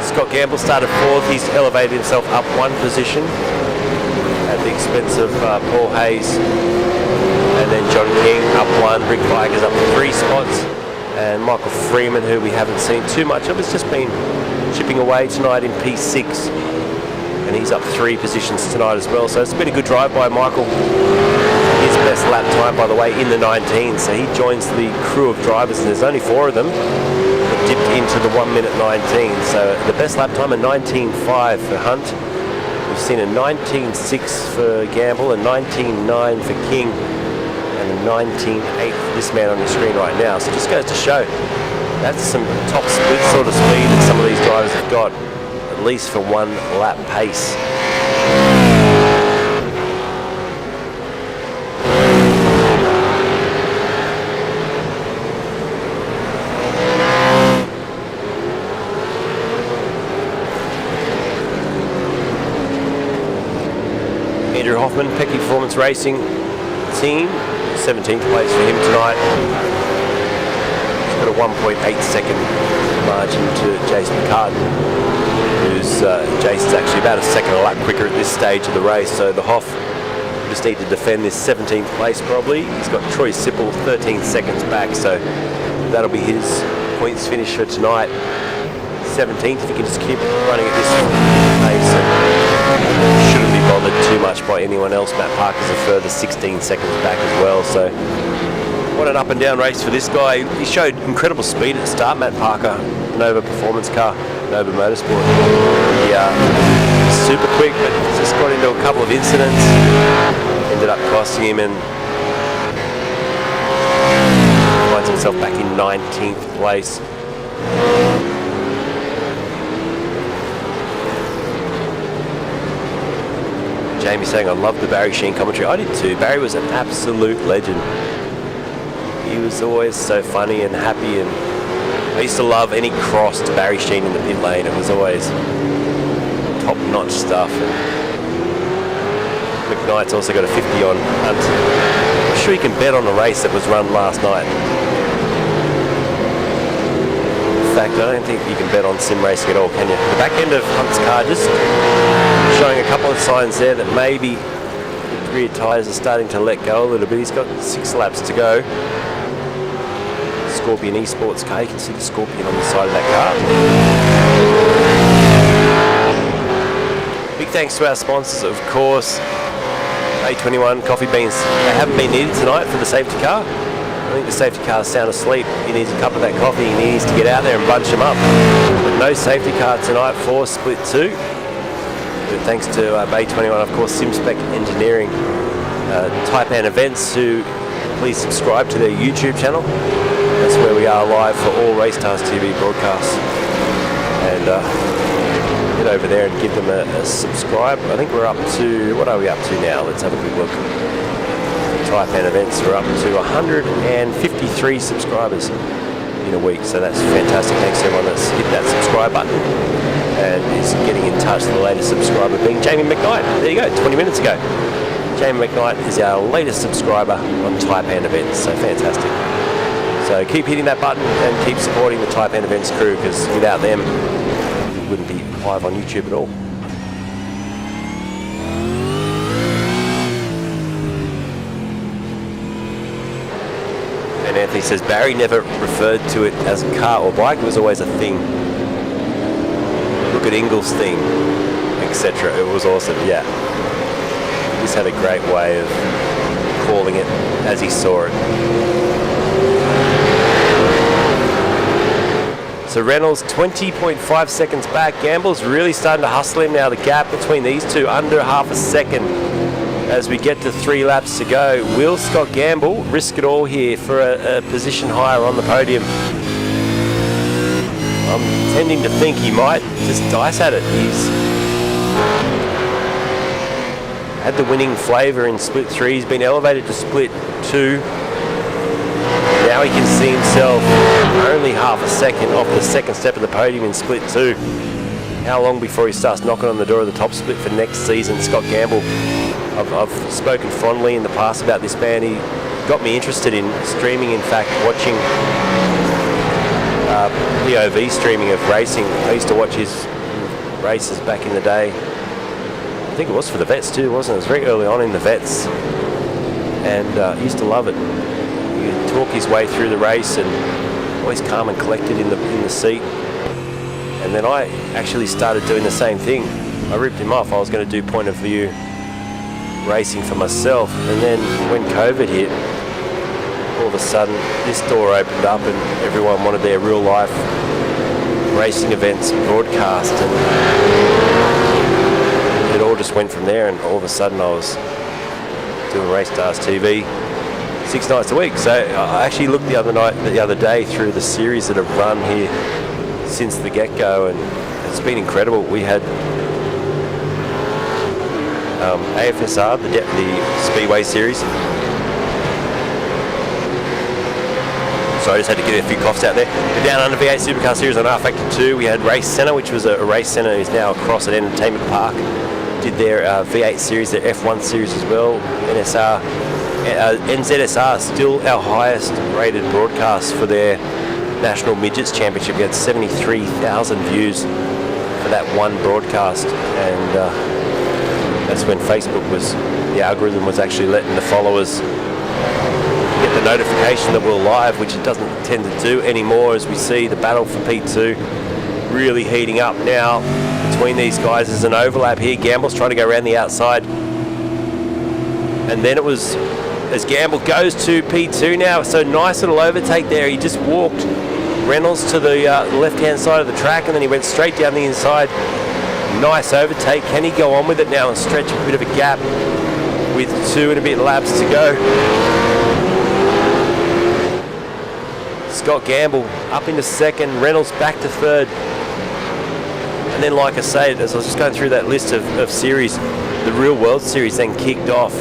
Scott Gamble started 4th, he's elevated himself up 1 position at the expense of Paul Hayes. And then John King up 1, Rick Viger's up 3 spots, and Michael Freeman, who we haven't seen too much of, has just been chipping away tonight in P6, and he's up 3 positions tonight as well. So it's been a good drive by Michael. His best lap time, by the way, in the 19, so he joins the crew of drivers, and there's only 4 of them that dipped into the 1:19. So the best lap time, a 19.5 for Hunt. We've seen a 19.6 for Gamble, a 19.9 for King, and a 19.8 for this man on your screen right now. So it just goes to show that's some top split sort of speed that some of these drivers have got, at least for 1 lap pace. Andrew Hoffman, Pecky Performance Racing team, 17th place for him tonight. He's got a 1.8 second margin to Jace McCartan, who's Jace is actually about a second a lap quicker at this stage of the race. So the Hoff just need to defend this 17th place probably. He's got Troy Sipple 13 seconds back, so that'll be his points finish for tonight. 17th, if he can just keep running at this pace, and shouldn't be bothered too much by anyone else. Matt Parker's a further 16 seconds back as well, so what an up and down race for this guy. He showed incredible speed at the start, Matt Parker, Nova Performance Car, Nova Motorsport. Yeah, super quick, but just got into a couple of incidents, ended up costing him, and finds himself back in 19th place. Jamie saying, I love the Barry Sheen commentary. I did too. Barry was an absolute legend. He was always so funny and happy, and I used to love any cross to Barry Sheen in the pit lane. It was always top-notch stuff. And McKnight's also got a 50 on Hunt. I'm sure you can bet on the race that was run last night. In fact, I don't think you can bet on sim racing at all, can you? The back end of Hunt's car just showing a couple of signs there that maybe the rear tyres are starting to let go a little bit. He's got 6 laps to go. Scorpion eSports car, you can see the Scorpion on the side of that car. Big thanks to our sponsors, of course. A21 Coffee Beans. They haven't been needed tonight for the safety car. I think the safety car's sound asleep. He needs a cup of that coffee. He needs to get out there and bunch him up. But no safety car tonight for Split 2. But thanks to A21, of course, SimSpec Engineering Taipan Events, who please subscribe to their YouTube channel. That's where we are live for all RACESTARS TV broadcasts. And get over there and give them a subscribe. I think we're up to, what are we up to now? Let's have a quick look. Taipan Events, we're up to 153 subscribers in a week, so that's fantastic. Thanks to everyone that's hit that subscribe button and is getting in touch. The latest subscriber being Jamie McKnight. There you go, 20 minutes ago. Jamie McKnight is our latest subscriber on Taipan Events, so fantastic. So keep hitting that button and keep supporting the Taipan Events crew, because without them we wouldn't be live on YouTube at all. And Anthony says Barry never referred to it as a car or bike, it was always a thing. Look at Ingles' thing, etc. It was awesome, yeah. He just had a great way of calling it as he saw it. So Reynolds 20.5 seconds back. Gamble's really starting to hustle him now. The gap between these two under half a second as we get to 3 laps to go. Will Scott Gamble risk it all here for a position higher on the podium? I'm tending to think he might just dice at it. He's had the winning flavour in split 3. He's been elevated to split 2. Now he can see himself only half a second off the second step of the podium in split 2. How long before he starts knocking on the door of the top split for next season? Scott Gamble, I've spoken fondly in the past about this man. He got me interested in streaming, in fact, watching POV streaming of racing. I used to watch his races back in the day. I think it was for the vets too, wasn't it? It was very early on in the vets, and I used to love it. He'd talk his way through the race and always calm and collected in the seat. And then I actually started doing the same thing. I ripped him off. I was going to do point of view racing for myself, and then when COVID hit, all of a sudden this door opened up and everyone wanted their real life racing events broadcast, and it all just went from there. And all of a sudden I was doing RACESTARS TV 6 nights a week. So I actually looked the other day through the series that have run here since the get-go, and it's been incredible. We had AFSR, the Speedway Series. So I just had to get a few coughs out there. The Down Under V8 Supercar Series on R Factor 2. We had Race Centre, which was a race centre, is now across at Entertainment Park. Did their V8 Series, their F1 Series as well. NZSR, still our highest rated broadcast for their National Midgets Championship. We had 73,000 views for that one broadcast, and that's when Facebook the algorithm was actually letting the followers get the notification that we're live, which it doesn't tend to do anymore, as we see the battle for P2 really heating up now between these guys. There's an overlap here. Gamble's trying to go around the outside, and then it was as Gamble goes to P2 now. So nice little overtake there. He just walked Reynolds to the left-hand side of the track, and then he went straight down the inside. Nice overtake. Can he go on with it now and stretch a bit of a gap with 2 and a bit laps to go? Scott Gamble up into second, Reynolds back to third. And then, like I say, as I was just going through that list of series, the Real World Series then kicked off,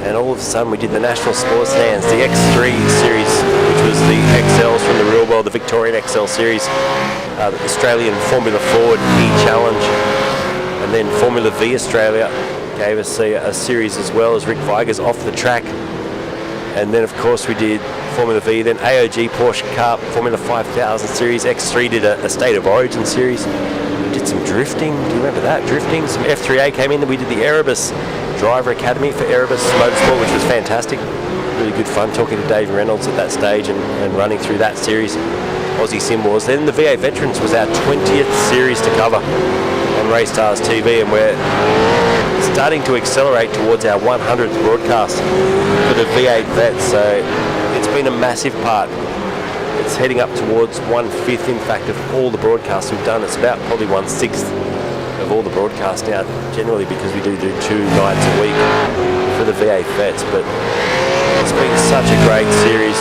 and all of a sudden we did the National Sports Stands, the X3 Series, which was the XLs from the Real World, the Victorian XL Series, the Australian Formula Ford E-Challenge, and then Formula V Australia gave us a series as well, as Rick Viger's off the track. And then of course we did Formula V, then AOG Porsche Cup, Formula 5000 Series, X3 did a State of Origin Series. We did some drifting, do you remember that? Drifting, some F3A came in, then we did the Erebus Driver Academy for Erebus Motorsport, which was fantastic. Really good fun talking to Dave Reynolds at that stage and running through that series. Aussie Sim Wars. Then the V8 Veterans was our 20th series to cover on RACESTARS TV, and we're starting to accelerate towards our 100th broadcast for the V8 Vets. So it's been a massive part. It's heading up towards 1/5, in fact, of all the broadcasts we've done. It's about probably 1/6 of all the broadcasts now, generally because we do 2 nights a week for the V8 vets, but it's been such a great series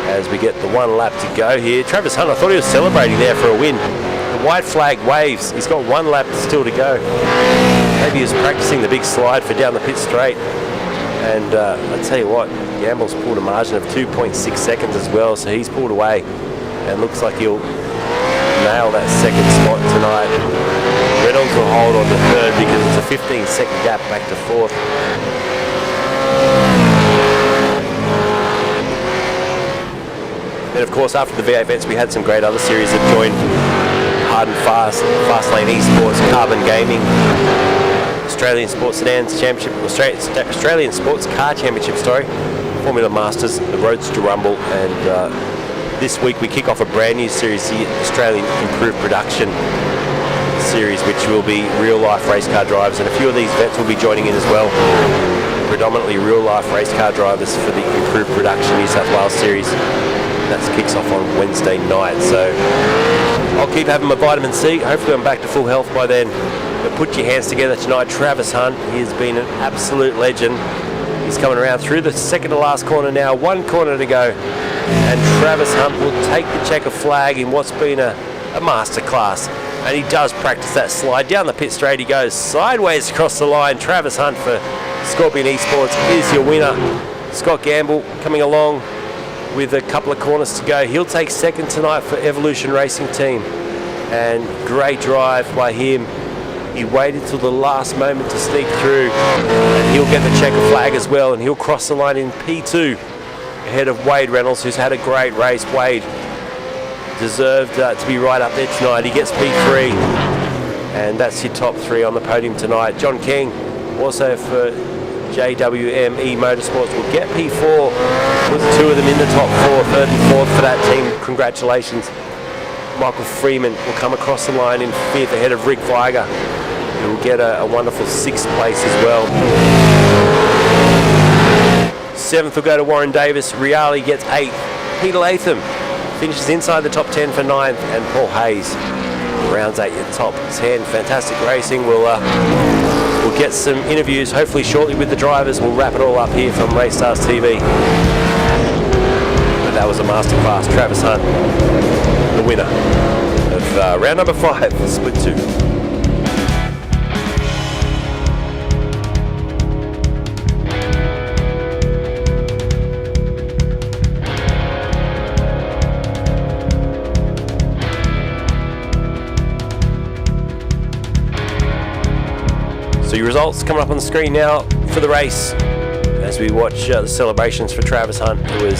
as we get the 1 lap to go here. Travis Hunt, I thought he was celebrating there for a win. The white flag waves. He's got 1 lap still to go. Maybe he was practicing the big slide for down the pit straight. And I tell you what, Gamble's pulled a margin of 2.6 seconds as well, so he's pulled away and looks like he'll nail that 2nd spot tonight. Reynolds will hold on to 3rd because it's a 15-second gap back to 4th. Then of course after the V8 vets we had some great other series that joined hard and fast. Fastlane eSports, Carbon Gaming, Australian Sports Sedans Championship, Australian Sports Car Championship, Formula Masters, the Roads to Rumble, and this week we kick off a brand new series, the Australian Improved Production Series, which will be real-life race car drivers, and a few of these vets will be joining in as well. Predominantly real-life race car drivers for the Improved Production New South Wales Series. That kicks off on Wednesday night, so I'll keep having my vitamin C. Hopefully I'm back to full health by then. But put your hands together tonight. Travis Hunt, he has been an absolute legend. He's coming around through the second to last corner now, 1 corner to go. And Travis Hunt will take the checker flag in what's been a masterclass. And he does practice that slide. Down the pit straight he goes, sideways across the line. Travis Hunt for Scorpion eSports is your winner. Scott Gamble coming along with a couple of corners to go. He'll take 2nd tonight for Evolution Racing Team. And great drive by him. He waited till the last moment to sneak through, and he'll get the checker flag as well, and he'll cross the line in P2 ahead of Wade Reynolds, who's had a great race. Wade deserved to be right up there tonight. He gets P3, and that's your top 3 on the podium tonight. John King, also for JWME Motorsports, will get P4 with 2 of them in the top 4, 3rd and 4th for that team. Congratulations. Michael Freeman will come across the line in 5th ahead of Rick Weiger, who will get a wonderful 6th place as well. 7th will go to Warren Davis. Riali gets 8th. Peter Latham finishes inside the top 10 for 9th, and Paul Hayes rounds out your top 10. Fantastic racing. We'll get some interviews hopefully shortly with the drivers. We'll wrap it all up here from RACESTARS TV. But that was a masterclass. Travis Hunt, the winner of round number 5, split 2. So your results coming up on the screen now for the race as we watch the celebrations for Travis Hunt, who was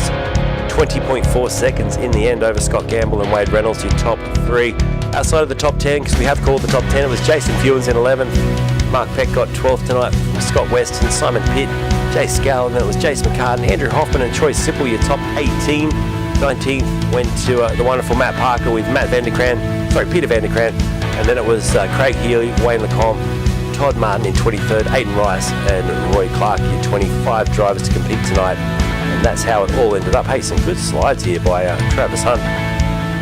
20.4 seconds in the end over Scott Gamble and Wade Reynolds, your top 3. Outside of the top 10, because we have called the top 10, it was Jason Fewens in 11th. Mark Peck got 12th tonight from Scott Weston, Simon Pitt, Jay Scal, and then it was Jason McCartan, Andrew Hoffman and Troy Sipple, your top 18. 19th went to the wonderful Matt Parker with Peter Vanderkran, and then it was Craig Healy, Wayne Lacombe, Todd Martin in 23rd, Aiden Rice and Roy Clark, your 25 drivers to compete tonight. And that's how it all ended up. Hey, some good slides here by Travis Hunt.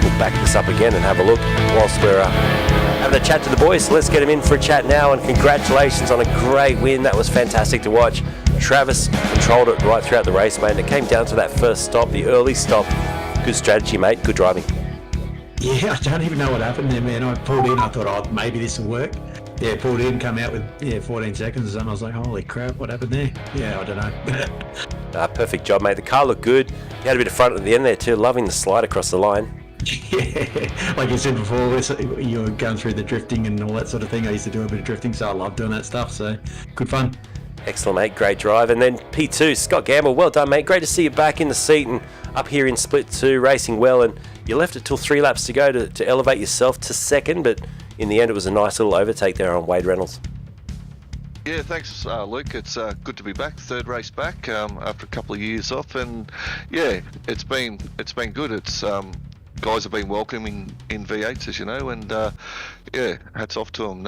We'll back this up again and have a look whilst we're having a chat to the boys. So let's get him in for a chat now, and congratulations on a great win. That was fantastic to watch. Travis controlled it right throughout the race, mate, and it came down to that first stop, the early stop. Good strategy, mate. Good driving. Yeah, I don't even know what happened there, man. I pulled in, I thought, oh, maybe this will work. Yeah, pulled in, come out with 14 seconds or something. I was like, holy crap, what happened there? Yeah, I don't know. Perfect job, mate. The car looked good. You had a bit of front at the end there too. Loving the slide across the line. Yeah, like you said before, you were going through the drifting and all that sort of thing. I used to do a bit of drifting, so I love doing that stuff. So good fun. Excellent, mate. Great drive. And then P2, Scott Gamble. Well done, mate. Great to see you back in the seat and up here in split 2, racing well. And you left it till 3 laps to go to elevate yourself to 2nd, but in the end it was a nice little overtake there on Wade Reynolds. Yeah, thanks, Luke. It's good to be back. 3rd race back after a couple of years off, and yeah, it's been good. It's guys have been welcoming in V8s, as you know, and yeah, hats off to them.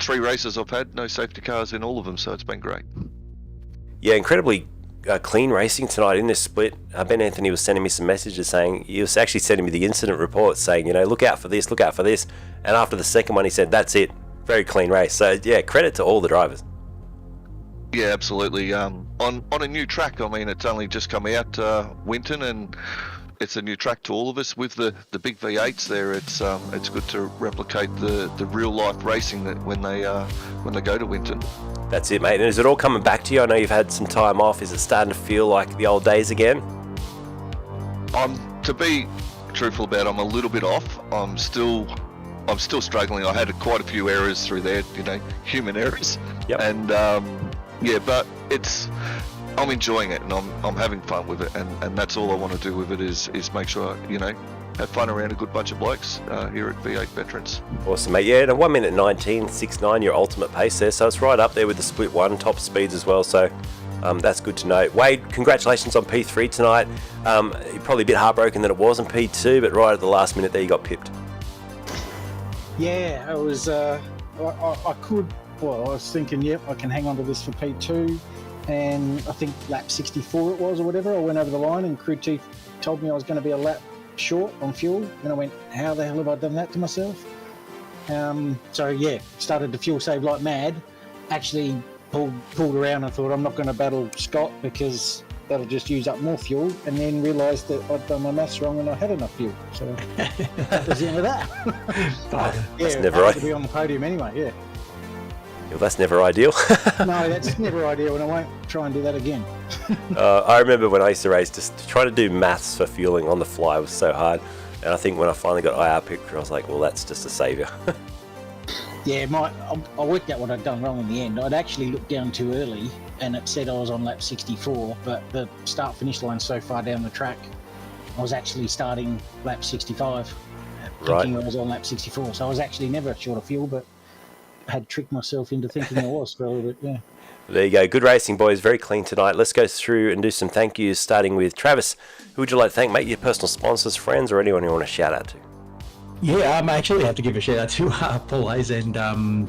3 races I've had, no safety cars in all of them, so it's been great. Yeah, incredibly clean racing tonight in this split. Ben Anthony was sending me some messages saying, he was actually sending me the incident report saying, you know, look out for this, look out for this. And after the second one, he said, that's it. Very clean race. So yeah, credit to all the drivers. Yeah, absolutely. On a new track. I mean, it's only just come out, Winton, and it's a new track to all of us with the big V8s there. It's good to replicate the real life racing that when they go to Winton. That's it, mate. And is it all coming back to you? I know you've had some time off. Is it starting to feel like the old days again? To be truthful about it, I'm a little bit off. I'm still struggling. I had quite a few errors through there, human errors. Yep. And yeah, but I'm enjoying it, and I'm having fun with it, and that's all I want to do with it is make sure have fun around a good bunch of blokes here at V8 Veterans. Awesome, mate. Yeah, and a 1 minute 19.69, your ultimate pace there, so it's right up there with the split one top speeds as well. So that's good to know. Wade, congratulations on P3 tonight. You're probably a bit heartbroken that it wasn't P2, but right at the last minute there you got pipped. Yeah, it was. I was thinking, yep, I can hang on to this for P2, and I think lap 64 it was or whatever. I went over the line, and crew chief told me I was going to be a lap short on fuel, and I went, how the hell have I done that to myself? So yeah, started to fuel save like mad. Actually pulled around and thought I'm not going to battle Scott because that'll just use up more fuel, and then realised that I'd done my maths wrong and I had enough fuel. So that was the end of that. That's never right. To be on the podium anyway. Yeah. Well, that's never ideal. No, that's never ideal, and I won't try and do that again. I remember when I used to race, just trying to do maths for fueling on the fly was so hard. And I think when I finally got IR picture, I was like, well, that's just a saviour. Yeah, I worked out what I'd done wrong in the end. I'd actually looked down too early, and it said I was on lap 64, but the start-finish line's so far down the track, I was actually starting lap 65, thinking I was on lap 64. So I was actually never short of fuel, but had tricked myself into thinking I was for a little bit, yeah. There you go. Good racing, boys. Very clean tonight. Let's go through and do some thank yous, starting with Travis. Who would you like to thank, mate? Your personal sponsors, friends, or anyone you want to shout out to? Yeah, I actually have to give a shout out to Paul Hayes and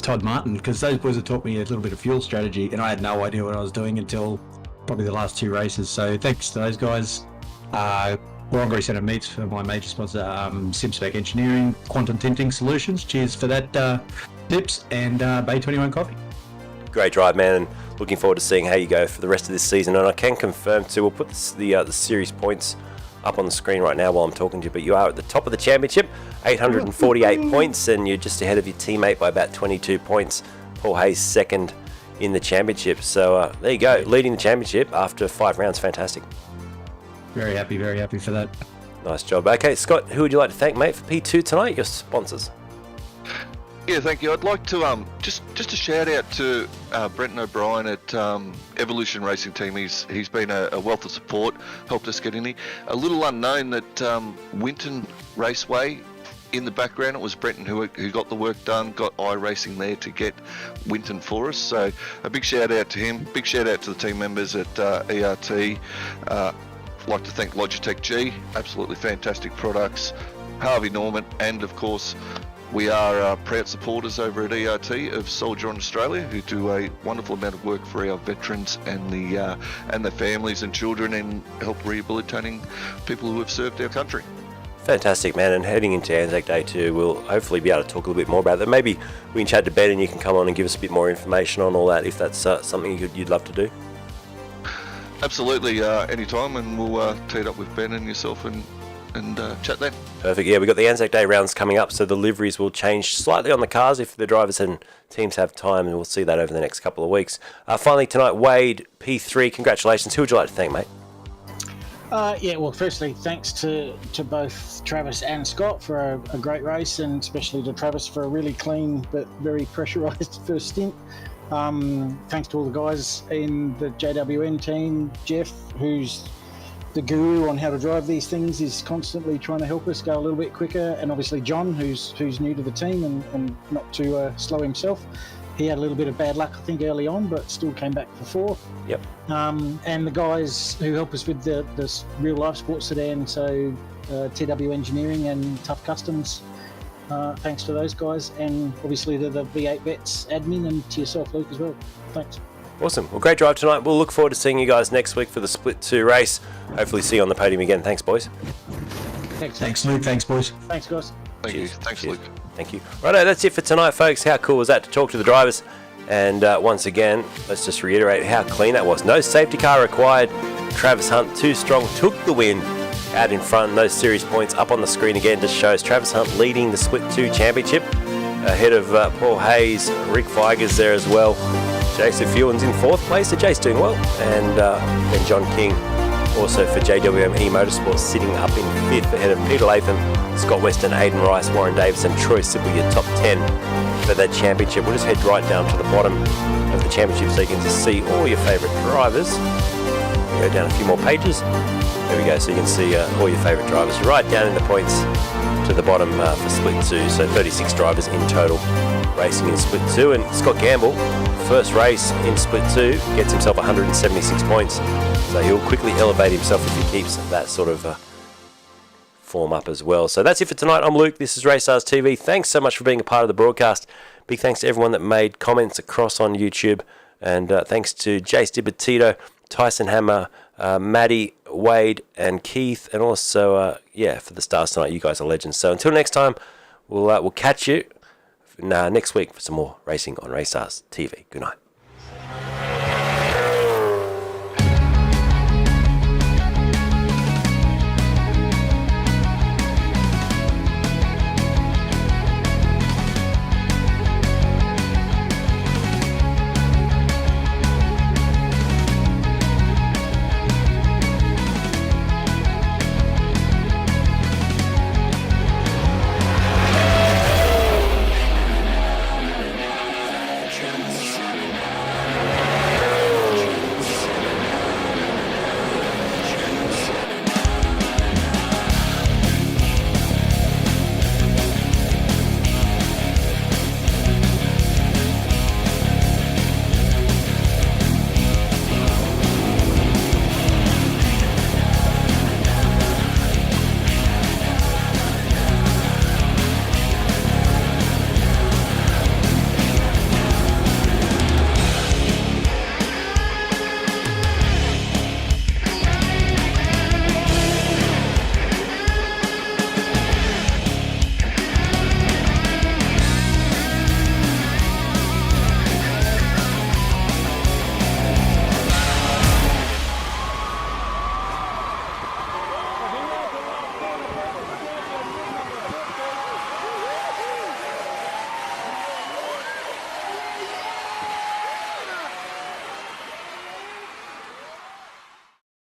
Todd Martin, because those boys have taught me a little bit of fuel strategy, and I had no idea what I was doing until probably the last two races. So thanks to those guys. Warrangory Centre Meats for my major sponsor, SimSpec Engineering, Quantum Tinting Solutions. Cheers for that, tips, and Bay 21 Coffee. Great drive, man, and looking forward to seeing how you go for the rest of this season. And I can confirm too, we'll put the series points up on the screen right now while I'm talking to you, but you are at the top of the championship, 848 points, and you're just ahead of your teammate by about 22 points. Paul Hayes second in the championship. So there you go, leading the championship after 5 rounds. Fantastic. Very happy for that. Nice job. Okay, Scott, who would you like to thank, mate, for P2 tonight? Your sponsors. Yeah, thank you. I'd like to just a shout out to Brenton O'Brien at Evolution Racing Team. He's been a wealth of support, helped us get in here. A little unknown that Winton Raceway, in the background, it was Brenton who got the work done, got iRacing there to get Winton for us. So a big shout out to him. Big shout out to the team members at ERT. Like to thank Logitech G, absolutely fantastic products. Harvey Norman, and of course, we are proud supporters over at ERT of Soldier on Australia, who do a wonderful amount of work for our veterans and their families and children, and help rehabilitating people who have served our country. Fantastic, man, and heading into Anzac Day too, we'll hopefully be able to talk a little bit more about that. Maybe we can chat to Ben and you can come on and give us a bit more information on all that, if that's something you'd love to do. Absolutely, anytime, and we'll tee it up with Ben and yourself and chat then. Perfect. Yeah, we've got the Anzac Day rounds coming up, so the liveries will change slightly on the cars if the drivers and teams have time, and we'll see that over the next couple of weeks. Finally tonight, Wade, P3, congratulations. Who would you like to thank, mate? Yeah, well, firstly, thanks to both Travis and Scott for a great race, and especially to Travis for a really clean but very pressurised first stint. Thanks to all the guys in the JWN team. Jeff, who's the guru on how to drive these things, is constantly trying to help us go a little bit quicker, and obviously John, who's new to the team and not too slow himself. He had a little bit of bad luck, I think, early on, but still came back for 4th. Yep. And the guys who help us with the real life sports sedan, so TW Engineering and Tough Customs. Thanks to those guys, and obviously to the V8 Vets admin, and to yourself, Luke, as well. Thanks. Awesome. Well, great drive tonight. We'll look forward to seeing you guys next week for the Split 2 race. Hopefully see you on the podium again. Thanks, boys. Thanks, Luke. Thanks, boys. Thanks, guys. Thank you. Thanks, Luke. Thank you. Righto, that's it for tonight, folks. How cool was that to talk to the drivers And once again, let's just reiterate how clean that was. No safety car required. Travis Hunt, too strong, took the win out in front. Those series points up on the screen again just shows Travis Hunt leading the Split 2 championship ahead of Paul Hayes, Rick Vigers there as well. Jason Fuelin's in 4th place, so Jake's doing well. And then John King also for JWME Motorsports sitting up in 5th ahead of Peter Latham, Scott Weston, Aidan Rice, Warren Davis and Troy Sibley, your top 10 for that championship. We'll just head right down to the bottom of the championship so you can see all your favourite drivers. Go down a few more pages. There we go, so you can see all your favourite drivers right down in the points to the bottom for Split 2. So 36 drivers in total racing in Split 2. And Scott Gamble, first race in Split 2, gets himself 176 points. So he'll quickly elevate himself if he keeps that sort of form up as well. So that's it for tonight. I'm Luke. This is RACESTARS TV. Thanks so much for being a part of the broadcast. Big thanks to everyone that made comments across on YouTube. And thanks to Jace DiBattito, Tyson Hammer, Maddie, Wade, and Keith, and also, for the stars tonight. You guys are legends. So until next time, we'll catch you next week for some more racing on RACESTARS TV. Good night.